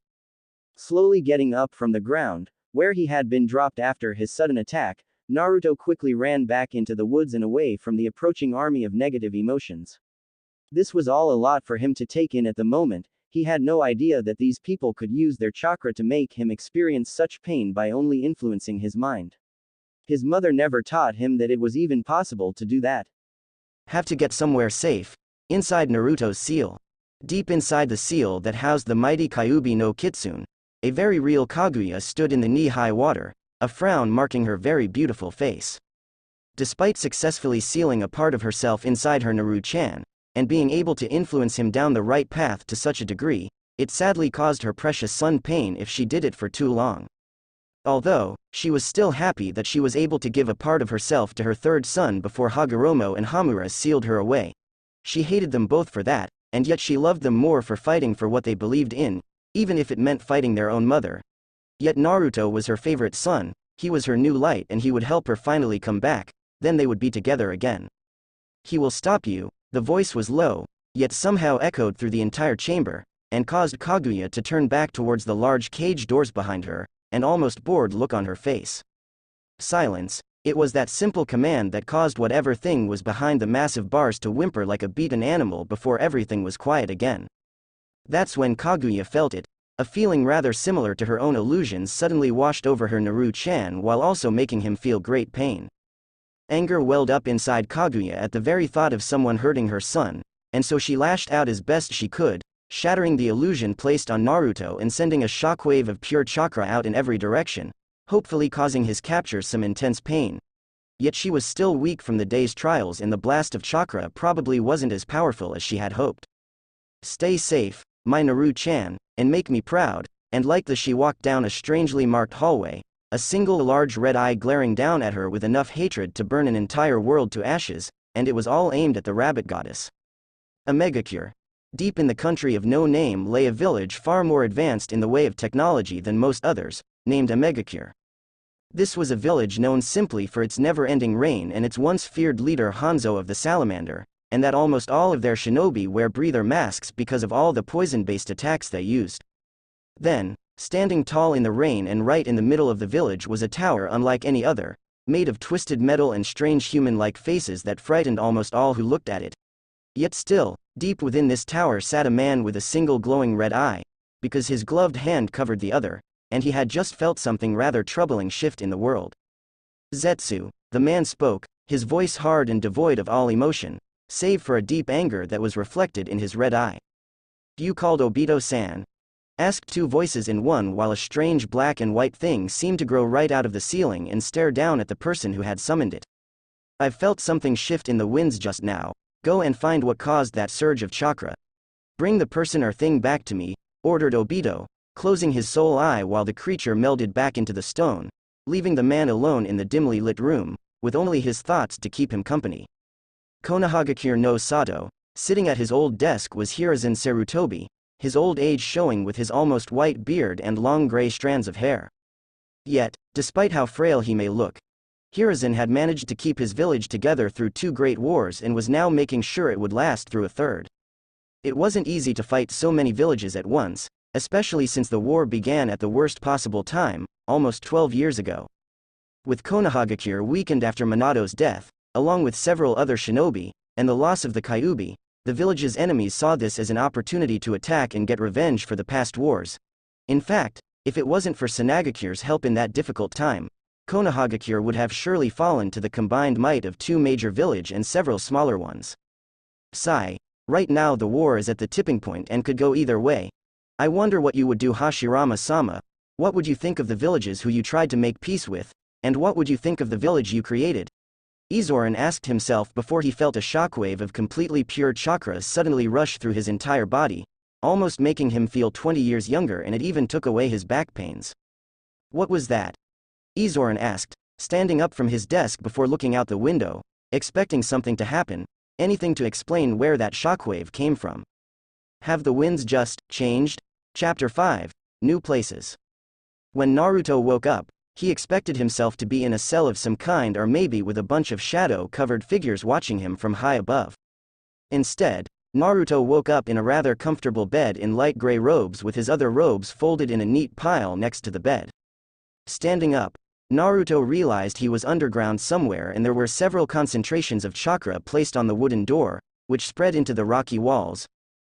Slowly getting up from the ground, where he had been dropped after his sudden attack, Naruto quickly ran back into the woods and away from the approaching army of negative emotions. This was all a lot for him to take in at the moment. He had no idea that these people could use their chakra to make him experience such pain by only influencing his mind. His mother never taught him that it was even possible to do that. Have to get somewhere safe. Inside Naruto's seal. Deep inside the seal that housed the mighty Kyuubi no Kitsune, a very real Kaguya stood in the knee-high water, a frown marking her very beautiful face. Despite successfully sealing a part of herself inside her Naru-chan, and being able to influence him down the right path to such a degree, it sadly caused her precious son pain if she did it for too long. Although, she was still happy that she was able to give a part of herself to her third son before Hagoromo and Hamura sealed her away. She hated them both for that, and yet she loved them more for fighting for what they believed in, even if it meant fighting their own mother. Yet Naruto was her favorite son, he was her new light and he would help her finally come back, then they would be together again. He will stop you. The voice was low, yet somehow echoed through the entire chamber, and caused Kaguya to turn back towards the large cage doors behind her, an almost bored look on her face. Silence. It was that simple command that caused whatever thing was behind the massive bars to whimper like a beaten animal before everything was quiet again. That's when Kaguya felt it. A feeling rather similar to her own illusions suddenly washed over her Naru-chan while also making him feel great pain. Anger welled up inside Kaguya at the very thought of someone hurting her son, and so she lashed out as best she could, shattering the illusion placed on Naruto and sending a shockwave of pure chakra out in every direction, hopefully causing his capture some intense pain. Yet she was still weak from the day's trials and the blast of chakra probably wasn't as powerful as she had hoped. Stay safe, my Naru-chan, and make me proud, and like the she walked down a strangely marked hallway, a single large red eye glaring down at her with enough hatred to burn an entire world to ashes, and it was all aimed at the rabbit goddess. A megacure. Deep in the country of no name lay a village far more advanced in the way of technology than most others, named a megacure. This was a village known simply for its never-ending rain and its once feared leader Hanzo of the Salamander, and that almost all of their shinobi wear breather masks because of all the poison-based attacks they used. Then, standing tall in the rain and right in the middle of the village was a tower unlike any other, made of twisted metal and strange human-like faces that frightened almost all who looked at it. Yet still, deep within this tower sat a man with a single glowing red eye, because his gloved hand covered the other, and he had just felt something rather troubling shift in the world. Zetsu, the man spoke, his voice hard and devoid of all emotion, save for a deep anger that was reflected in his red eye. You called Obito-san? Asked two voices in one while a strange black and white thing seemed to grow right out of the ceiling and stare down at the person who had summoned it. I've felt something shift in the winds just now, go and find what caused that surge of chakra. Bring the person or thing back to me, ordered Obito, closing his soul eye while the creature melded back into the stone, leaving the man alone in the dimly lit room, with only his thoughts to keep him company. Konohagakure no Sato, sitting at his old desk was Hiruzen Sarutobi, his old age showing with his almost white beard and long gray strands of hair. Yet, despite how frail he may look, Hiruzen had managed to keep his village together through two great wars and was now making sure it would last through a third. It wasn't easy to fight so many villages at once, especially since the war began at the worst possible time, almost 12 years ago. With Konohagakure weakened after Minato's death, along with several other shinobi, and the loss of the Kyuubi, the village's enemies saw this as an opportunity to attack and get revenge for the past wars. In fact, if it wasn't for Sanagakure's help in that difficult time, Konohagakure would have surely fallen to the combined might of 2 major villages and several smaller ones. Sigh. Right now the war is at the tipping point and could go either way. I wonder what you would do, Hashirama-sama. What would you think of the villages who you tried to make peace with, and what would you think of the village you created? Izoran asked himself before he felt a shockwave of completely pure chakra suddenly rush through his entire body, almost making him feel 20 years younger, and it even took away his back pains. What was that? Izoran asked, standing up from his desk before looking out the window, expecting something to happen, anything to explain where that shockwave came from. Have the winds just changed? Chapter 5, New Places. When Naruto woke up, he expected himself to be in a cell of some kind, or maybe with a bunch of shadow-covered figures watching him from high above. Instead, Naruto woke up in a rather comfortable bed in light gray robes, with his other robes folded in a neat pile next to the bed. Standing up, Naruto realized he was underground somewhere, and there were several concentrations of chakra placed on the wooden door, which spread into the rocky walls.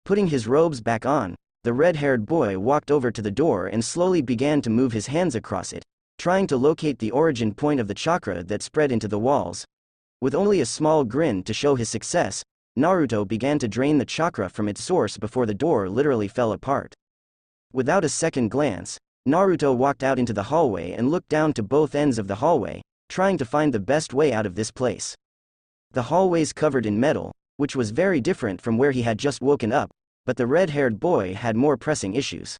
Putting his robes back on, the red-haired boy walked over to the door and slowly began to move his hands across it, trying to locate the origin point of the chakra that spread into the walls. With only a small grin to show his success, Naruto began to drain the chakra from its source before the door literally fell apart. Without a second glance, Naruto walked out into the hallway and looked down to both ends of the hallway, trying to find the best way out of this place. The hallways covered in metal, which was very different from where he had just woken up, but the red-haired boy had more pressing issues.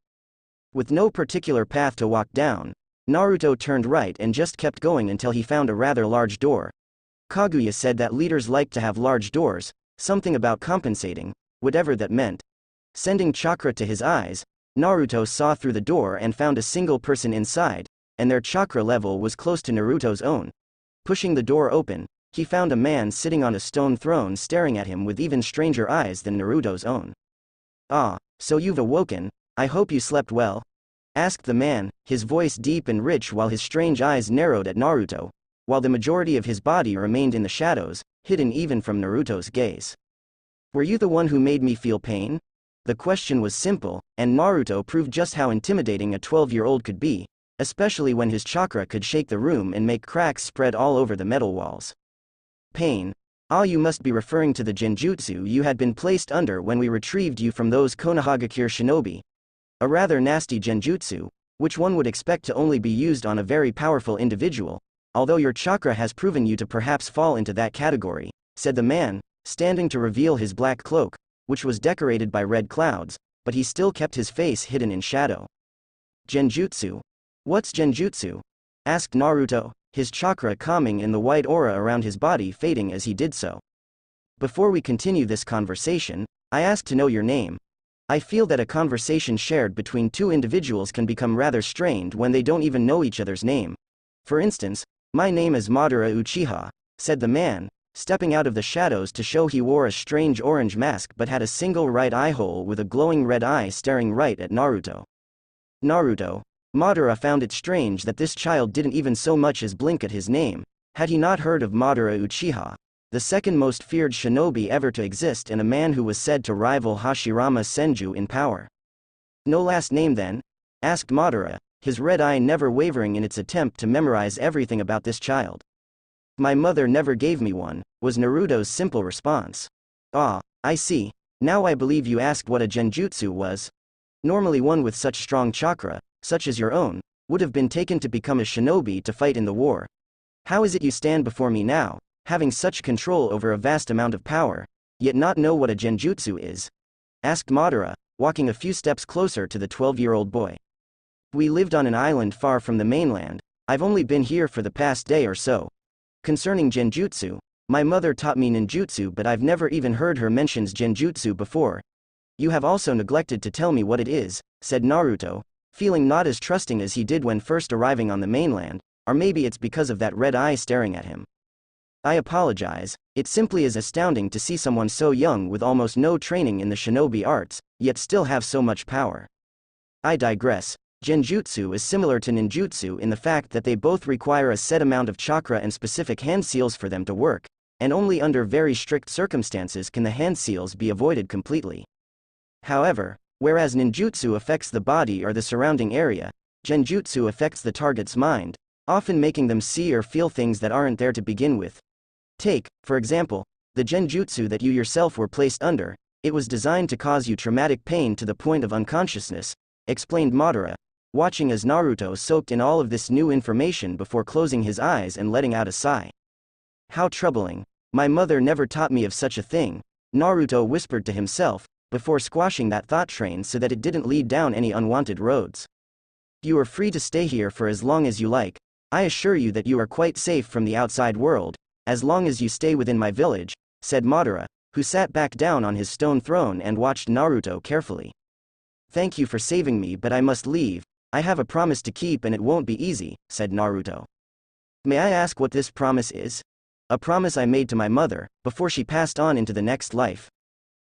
With no particular path to walk down, Naruto turned right and just kept going until he found a rather large door. Kaguya said that leaders like to have large doors, something about compensating, whatever that meant. Sending chakra to his eyes, Naruto saw through the door and found a single person inside, and their chakra level was close to Naruto's own. Pushing the door open, he found a man sitting on a stone throne staring at him with even stranger eyes than Naruto's own. "Ah, so you've awoken, I hope you slept well?" asked the man, his voice deep and rich while his strange eyes narrowed at Naruto, while the majority of his body remained in the shadows, hidden even from Naruto's gaze. "Were you the one who made me feel pain?" The question was simple, and Naruto proved just how intimidating a 12-year-old could be, especially when his chakra could shake the room and make cracks spread all over the metal walls. "Pain? Ah, you must be referring to the genjutsu you had been placed under when we retrieved you from those Konohagakure shinobi. A rather nasty genjutsu, which one would expect to only be used on a very powerful individual, although your chakra has proven you to perhaps fall into that category," said the man, standing to reveal his black cloak, which was decorated by red clouds, but he still kept his face hidden in shadow. "Genjutsu? What's genjutsu?" asked Naruto, his chakra calming and the white aura around his body fading as he did so. "Before we continue this conversation, I ask to know your name. I feel that a conversation shared between two individuals can become rather strained when they don't even know each other's name. For instance, my name is Madara Uchiha," said the man, stepping out of the shadows to show he wore a strange orange mask but had a single right eye hole with a glowing red eye staring right at Naruto. Madara found it strange that this child didn't even so much as blink at his name. Had he not heard of Madara Uchiha, the second most feared shinobi ever to exist and a man who was said to rival Hashirama Senju in power? "No last name then?" asked Madara, his red eye never wavering in its attempt to memorize everything about this child. "My mother never gave me one," was Naruto's simple response. "Ah, I see. Now I believe you asked what a genjutsu was. Normally one with such strong chakra, such as your own, would have been taken to become a shinobi to fight in the war. How is it you stand before me now, having such control over a vast amount of power, yet not know what a genjutsu is?" asked Madara, walking a few steps closer to the 12-year-old boy. "We lived on an island far from the mainland. I've only been here for the past day or so. Concerning genjutsu, my mother taught me ninjutsu, but I've never even heard her mention genjutsu before. You have also neglected to tell me what it is," said Naruto, feeling not as trusting as he did when first arriving on the mainland, or maybe it's because of that red eye staring at him. "I apologize, it simply is astounding to see someone so young with almost no training in the shinobi arts, yet still have so much power. I digress. Genjutsu is similar to ninjutsu in the fact that they both require a set amount of chakra and specific hand seals for them to work, and only under very strict circumstances can the hand seals be avoided completely. However, Whereas ninjutsu affects the body or the surrounding area, genjutsu affects the target's mind, often making them see or feel things that aren't there to begin with. Take, for example, the genjutsu that you yourself were placed under. It was designed to cause you traumatic pain to the point of unconsciousness, explained Madara, watching as Naruto soaked in all of this new information before closing his eyes and letting out a sigh. How troubling. My mother never taught me of such a thing, Naruto whispered to himself, before squashing that thought train so that it didn't lead down any unwanted roads. You are free to stay here for as long as you like. I assure you that you are quite safe from the outside world, as long as you stay within my village, said Madara, who sat back down on his stone throne and watched Naruto carefully. Thank you for saving me, but I must leave. I have a promise to keep and it won't be easy, said Naruto. May I ask what this promise is? A promise I made to my mother, before she passed on into the next life.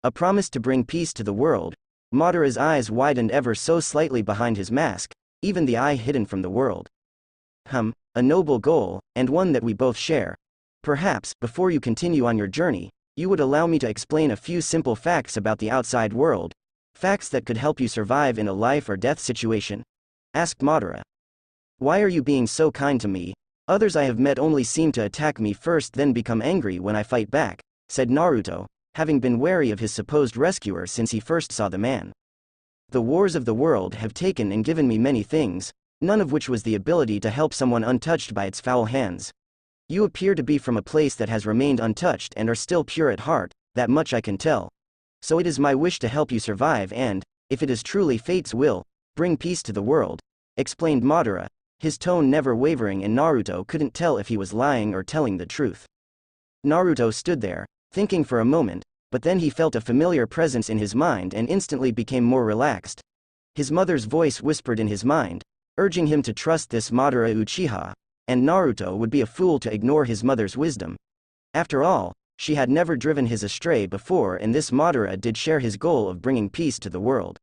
A promise to bring peace to the world. Madara's eyes widened ever so slightly behind his mask, even the eye hidden from the world. A noble goal, and one that we both share. Perhaps, before you continue on your journey, you would allow me to explain a few simple facts about the outside world, facts that could help you survive in a life or death situation? Asked Madara. Why are you being so kind to me? Others I have met only seem to attack me first then become angry when I fight back, said Naruto, having been wary of his supposed rescuer since he first saw the man. The wars of the world have taken and given me many things, none of which was the ability to help someone untouched by its foul hands. You appear to be from a place that has remained untouched and are still pure at heart, that much I can tell. So it is my wish to help you survive and, if it is truly fate's will, bring peace to the world, explained Madara, his tone never wavering, and Naruto couldn't tell if he was lying or telling the truth. Naruto stood there, thinking for a moment, but then he felt a familiar presence in his mind and instantly became more relaxed. His mother's voice whispered in his mind, urging him to trust this Madara Uchiha, and Naruto would be a fool to ignore his mother's wisdom. After all, she had never driven his astray before, and this Madara did share his goal of bringing peace to the world.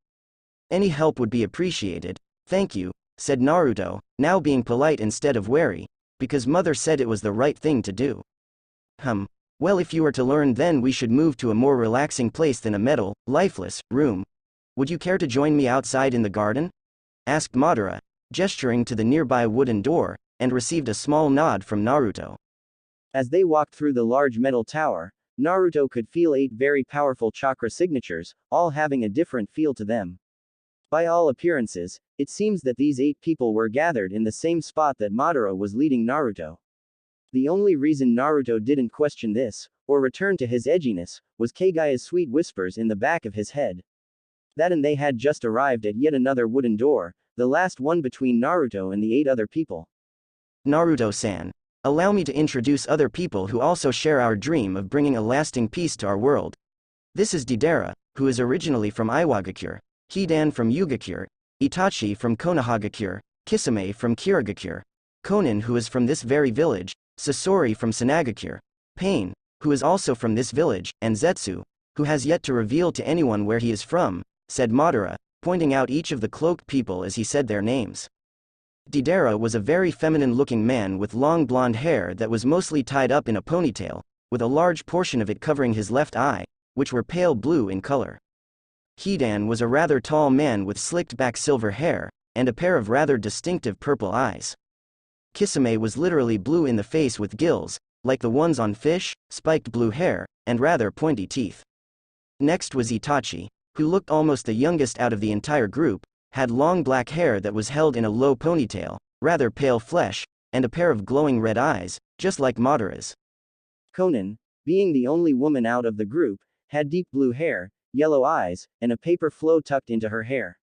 Any help would be appreciated, thank you, said Naruto, now being polite instead of wary, because mother said it was the right thing to do. Well, if you are to learn, then we should move to a more relaxing place than a metal, lifeless, room. Would you care to join me outside in the garden? Asked Madara, gesturing to the nearby wooden door, and received a small nod from Naruto. As they walked through the large metal tower, Naruto could feel 8 very powerful chakra signatures, all having a different feel to them. By all appearances, it seems that these 8 people were gathered in the same spot that Madara was leading Naruto. The only reason Naruto didn't question this, or return to his edginess, was Kaguya's sweet whispers in the back of his head. That and they had just arrived at yet another wooden door, the last one between Naruto and the 8 other people. Naruto-san, allow me to introduce other people who also share our dream of bringing a lasting peace to our world. This is Deidara, who is originally from Iwagakure, Hidan from Yugakure, Itachi from Konohagakure, Kisame from Kirigakure, Konan, who is from this very village, Sasori from Sanagakure, Pain, who is also from this village, and Zetsu, who has yet to reveal to anyone where he is from, said Madara, pointing out each of the cloaked people as he said their names. Deidara was a very feminine-looking man with long blonde hair that was mostly tied up in a ponytail, with a large portion of it covering his left eye, which were pale blue in color. Hidan was a rather tall man with slicked-back silver hair, and a pair of rather distinctive purple eyes. Kisame was literally blue in the face with gills, like the ones on fish, spiked blue hair, and rather pointy teeth. Next was Itachi, who looked almost the youngest out of the entire group, had long black hair that was held in a low ponytail, rather pale flesh, and a pair of glowing red eyes, just like Madara's. Konan, being the only woman out of the group, had deep blue hair, yellow eyes, and a paper flow tucked into her hair.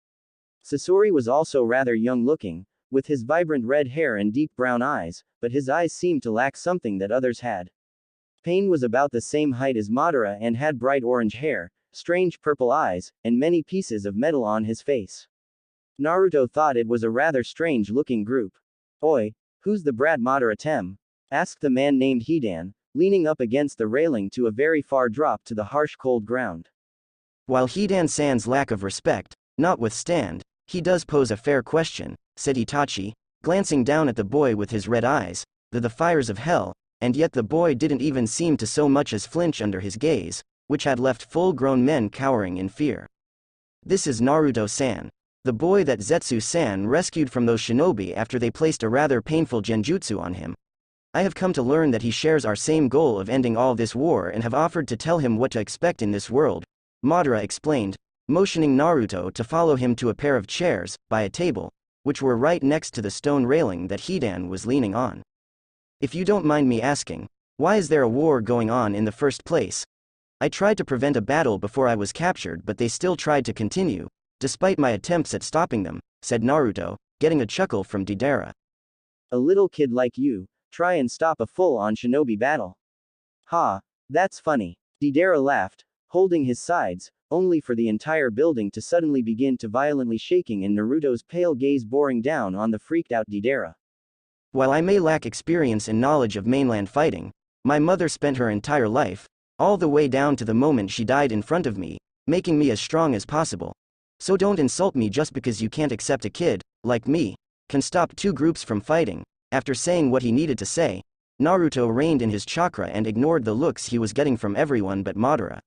Sasori was also rather young-looking, with his vibrant red hair and deep brown eyes, but his eyes seemed to lack something that others had. Pain was about the same height as Madara and had bright orange hair, strange purple eyes, and many pieces of metal on his face. Naruto thought it was a rather strange-looking group. Oi, who's the brat Madara-tem? Asked the man named Hidan, leaning up against the railing to a very far drop to the harsh cold ground. While Hidan-san's lack of respect, notwithstand, he does pose a fair question, said Itachi, glancing down at the boy with his red eyes, the fires of hell, and yet the boy didn't even seem to so much as flinch under his gaze, which had left full-grown men cowering in fear. This is Naruto-san. The boy that Zetsu-san rescued from those shinobi after they placed a rather painful genjutsu on him. I have come to learn that he shares our same goal of ending all this war and have offered to tell him what to expect in this world, Madara explained, motioning Naruto to follow him to a pair of chairs, by a table, which were right next to the stone railing that Hidan was leaning on. If you don't mind me asking, why is there a war going on in the first place? I tried to prevent a battle before I was captured, but they still tried to continue, despite my attempts at stopping them, said Naruto, getting a chuckle from Deidara. A little kid like you, try and stop a full-on shinobi battle. Ha, that's funny. Deidara laughed, holding his sides, only for the entire building to suddenly begin to violently shaking and Naruto's pale gaze boring down on the freaked-out Deidara. While I may lack experience and knowledge of mainland fighting, my mother spent her entire life, all the way down to the moment she died in front of me, making me as strong as possible. So don't insult me just because you can't accept a kid, like me, can stop two groups from fighting. After saying what he needed to say, Naruto reined in his chakra and ignored the looks he was getting from everyone but Madara.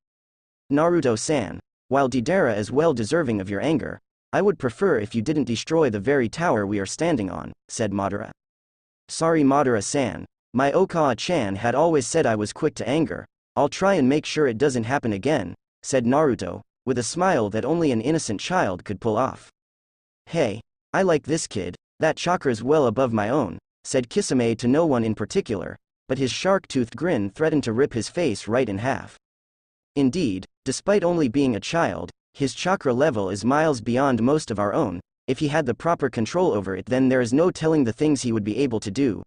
Naruto-san, while Deidara is well deserving of your anger, I would prefer if you didn't destroy the very tower we are standing on, said Madara. Sorry Madara-san, my Okawa-chan had always said I was quick to anger. I'll try and make sure it doesn't happen again, said Naruto, with a smile that only an innocent child could pull off. Hey, I like this kid, that chakra's well above my own, said Kisame to no one in particular, but his shark-toothed grin threatened to rip his face right in half. Indeed, despite only being a child, his chakra level is miles beyond most of our own. If he had the proper control over it, then there is no telling the things he would be able to do.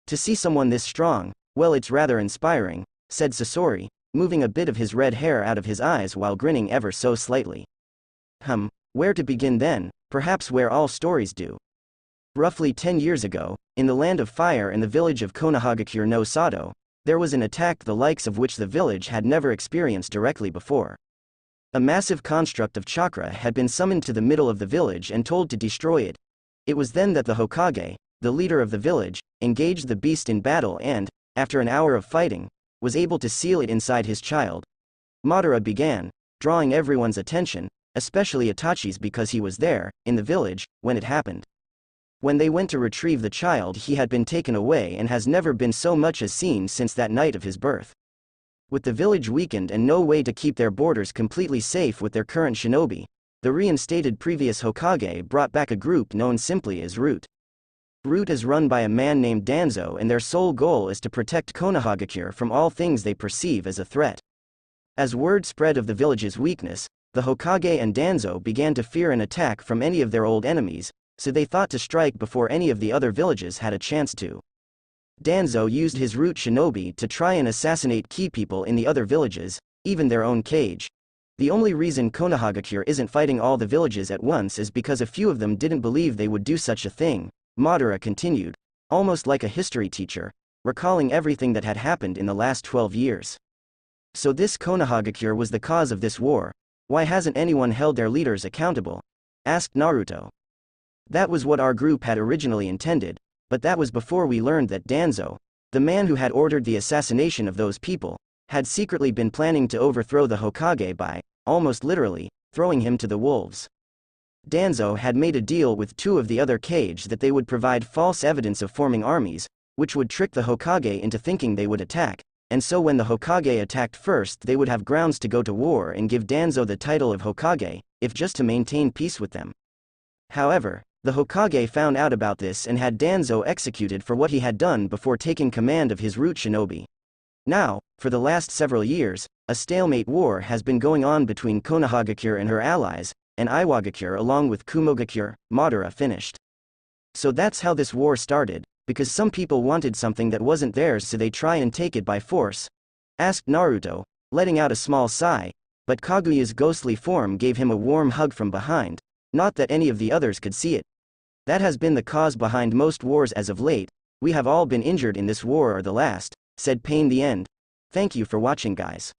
To see someone this strong, well, it's rather inspiring, said Sasori, moving a bit of his red hair out of his eyes while grinning ever so slightly. Where to begin then? Perhaps where all stories do. Roughly 10 years ago, in the Land of Fire and the village of Konohagakure no Sado, there was an attack the likes of which the village had never experienced directly before. A massive construct of chakra had been summoned to the middle of the village and told to destroy it. It was then that the Hokage, the leader of the village, engaged the beast in battle and, after an hour of fighting, was able to seal it inside his child. Madara began, drawing everyone's attention, especially Itachi's because he was there, in the village, when it happened. When they went to retrieve the child, he had been taken away and has never been so much as seen since that night of his birth. With the village weakened and no way to keep their borders completely safe with their current shinobi, the reinstated previous Hokage brought back a group known simply as Root. Root is run by a man named Danzo and their sole goal is to protect Konohagakure from all things they perceive as a threat. As word spread of the village's weakness, the Hokage and Danzo began to fear an attack from any of their old enemies, so they thought to strike before any of the other villages had a chance to. Danzo used his Root shinobi to try and assassinate key people in the other villages, even their own Kage. The only reason Konohagakure isn't fighting all the villages at once is because a few of them didn't believe they would do such a thing, Madara continued, almost like a history teacher, recalling everything that had happened in the last 12 years. So this Konohagakure was the cause of this war. Why hasn't anyone held their leaders accountable? Asked Naruto. That was what our group had originally intended, but that was before we learned that Danzo, the man who had ordered the assassination of those people, had secretly been planning to overthrow the Hokage by, almost literally, throwing him to the wolves. Danzo had made a deal with two of the other Kage that they would provide false evidence of forming armies, which would trick the Hokage into thinking they would attack, and so when the Hokage attacked first they would have grounds to go to war and give Danzo the title of Hokage, if just to maintain peace with them. However, the Hokage found out about this and had Danzo executed for what he had done before taking command of his Root shinobi. Now, for the last several years, a stalemate war has been going on between Konohagakure and her allies, and Iwagakure along with Kumogakure, Madara finished. So that's how this war started, because some people wanted something that wasn't theirs so they try and take it by force? Asked Naruto, letting out a small sigh, but Kaguya's ghostly form gave him a warm hug from behind, not that any of the others could see it. That has been the cause behind most wars as of late. We have all been injured in this war or the last, said Pain the End. Thank you for watching guys.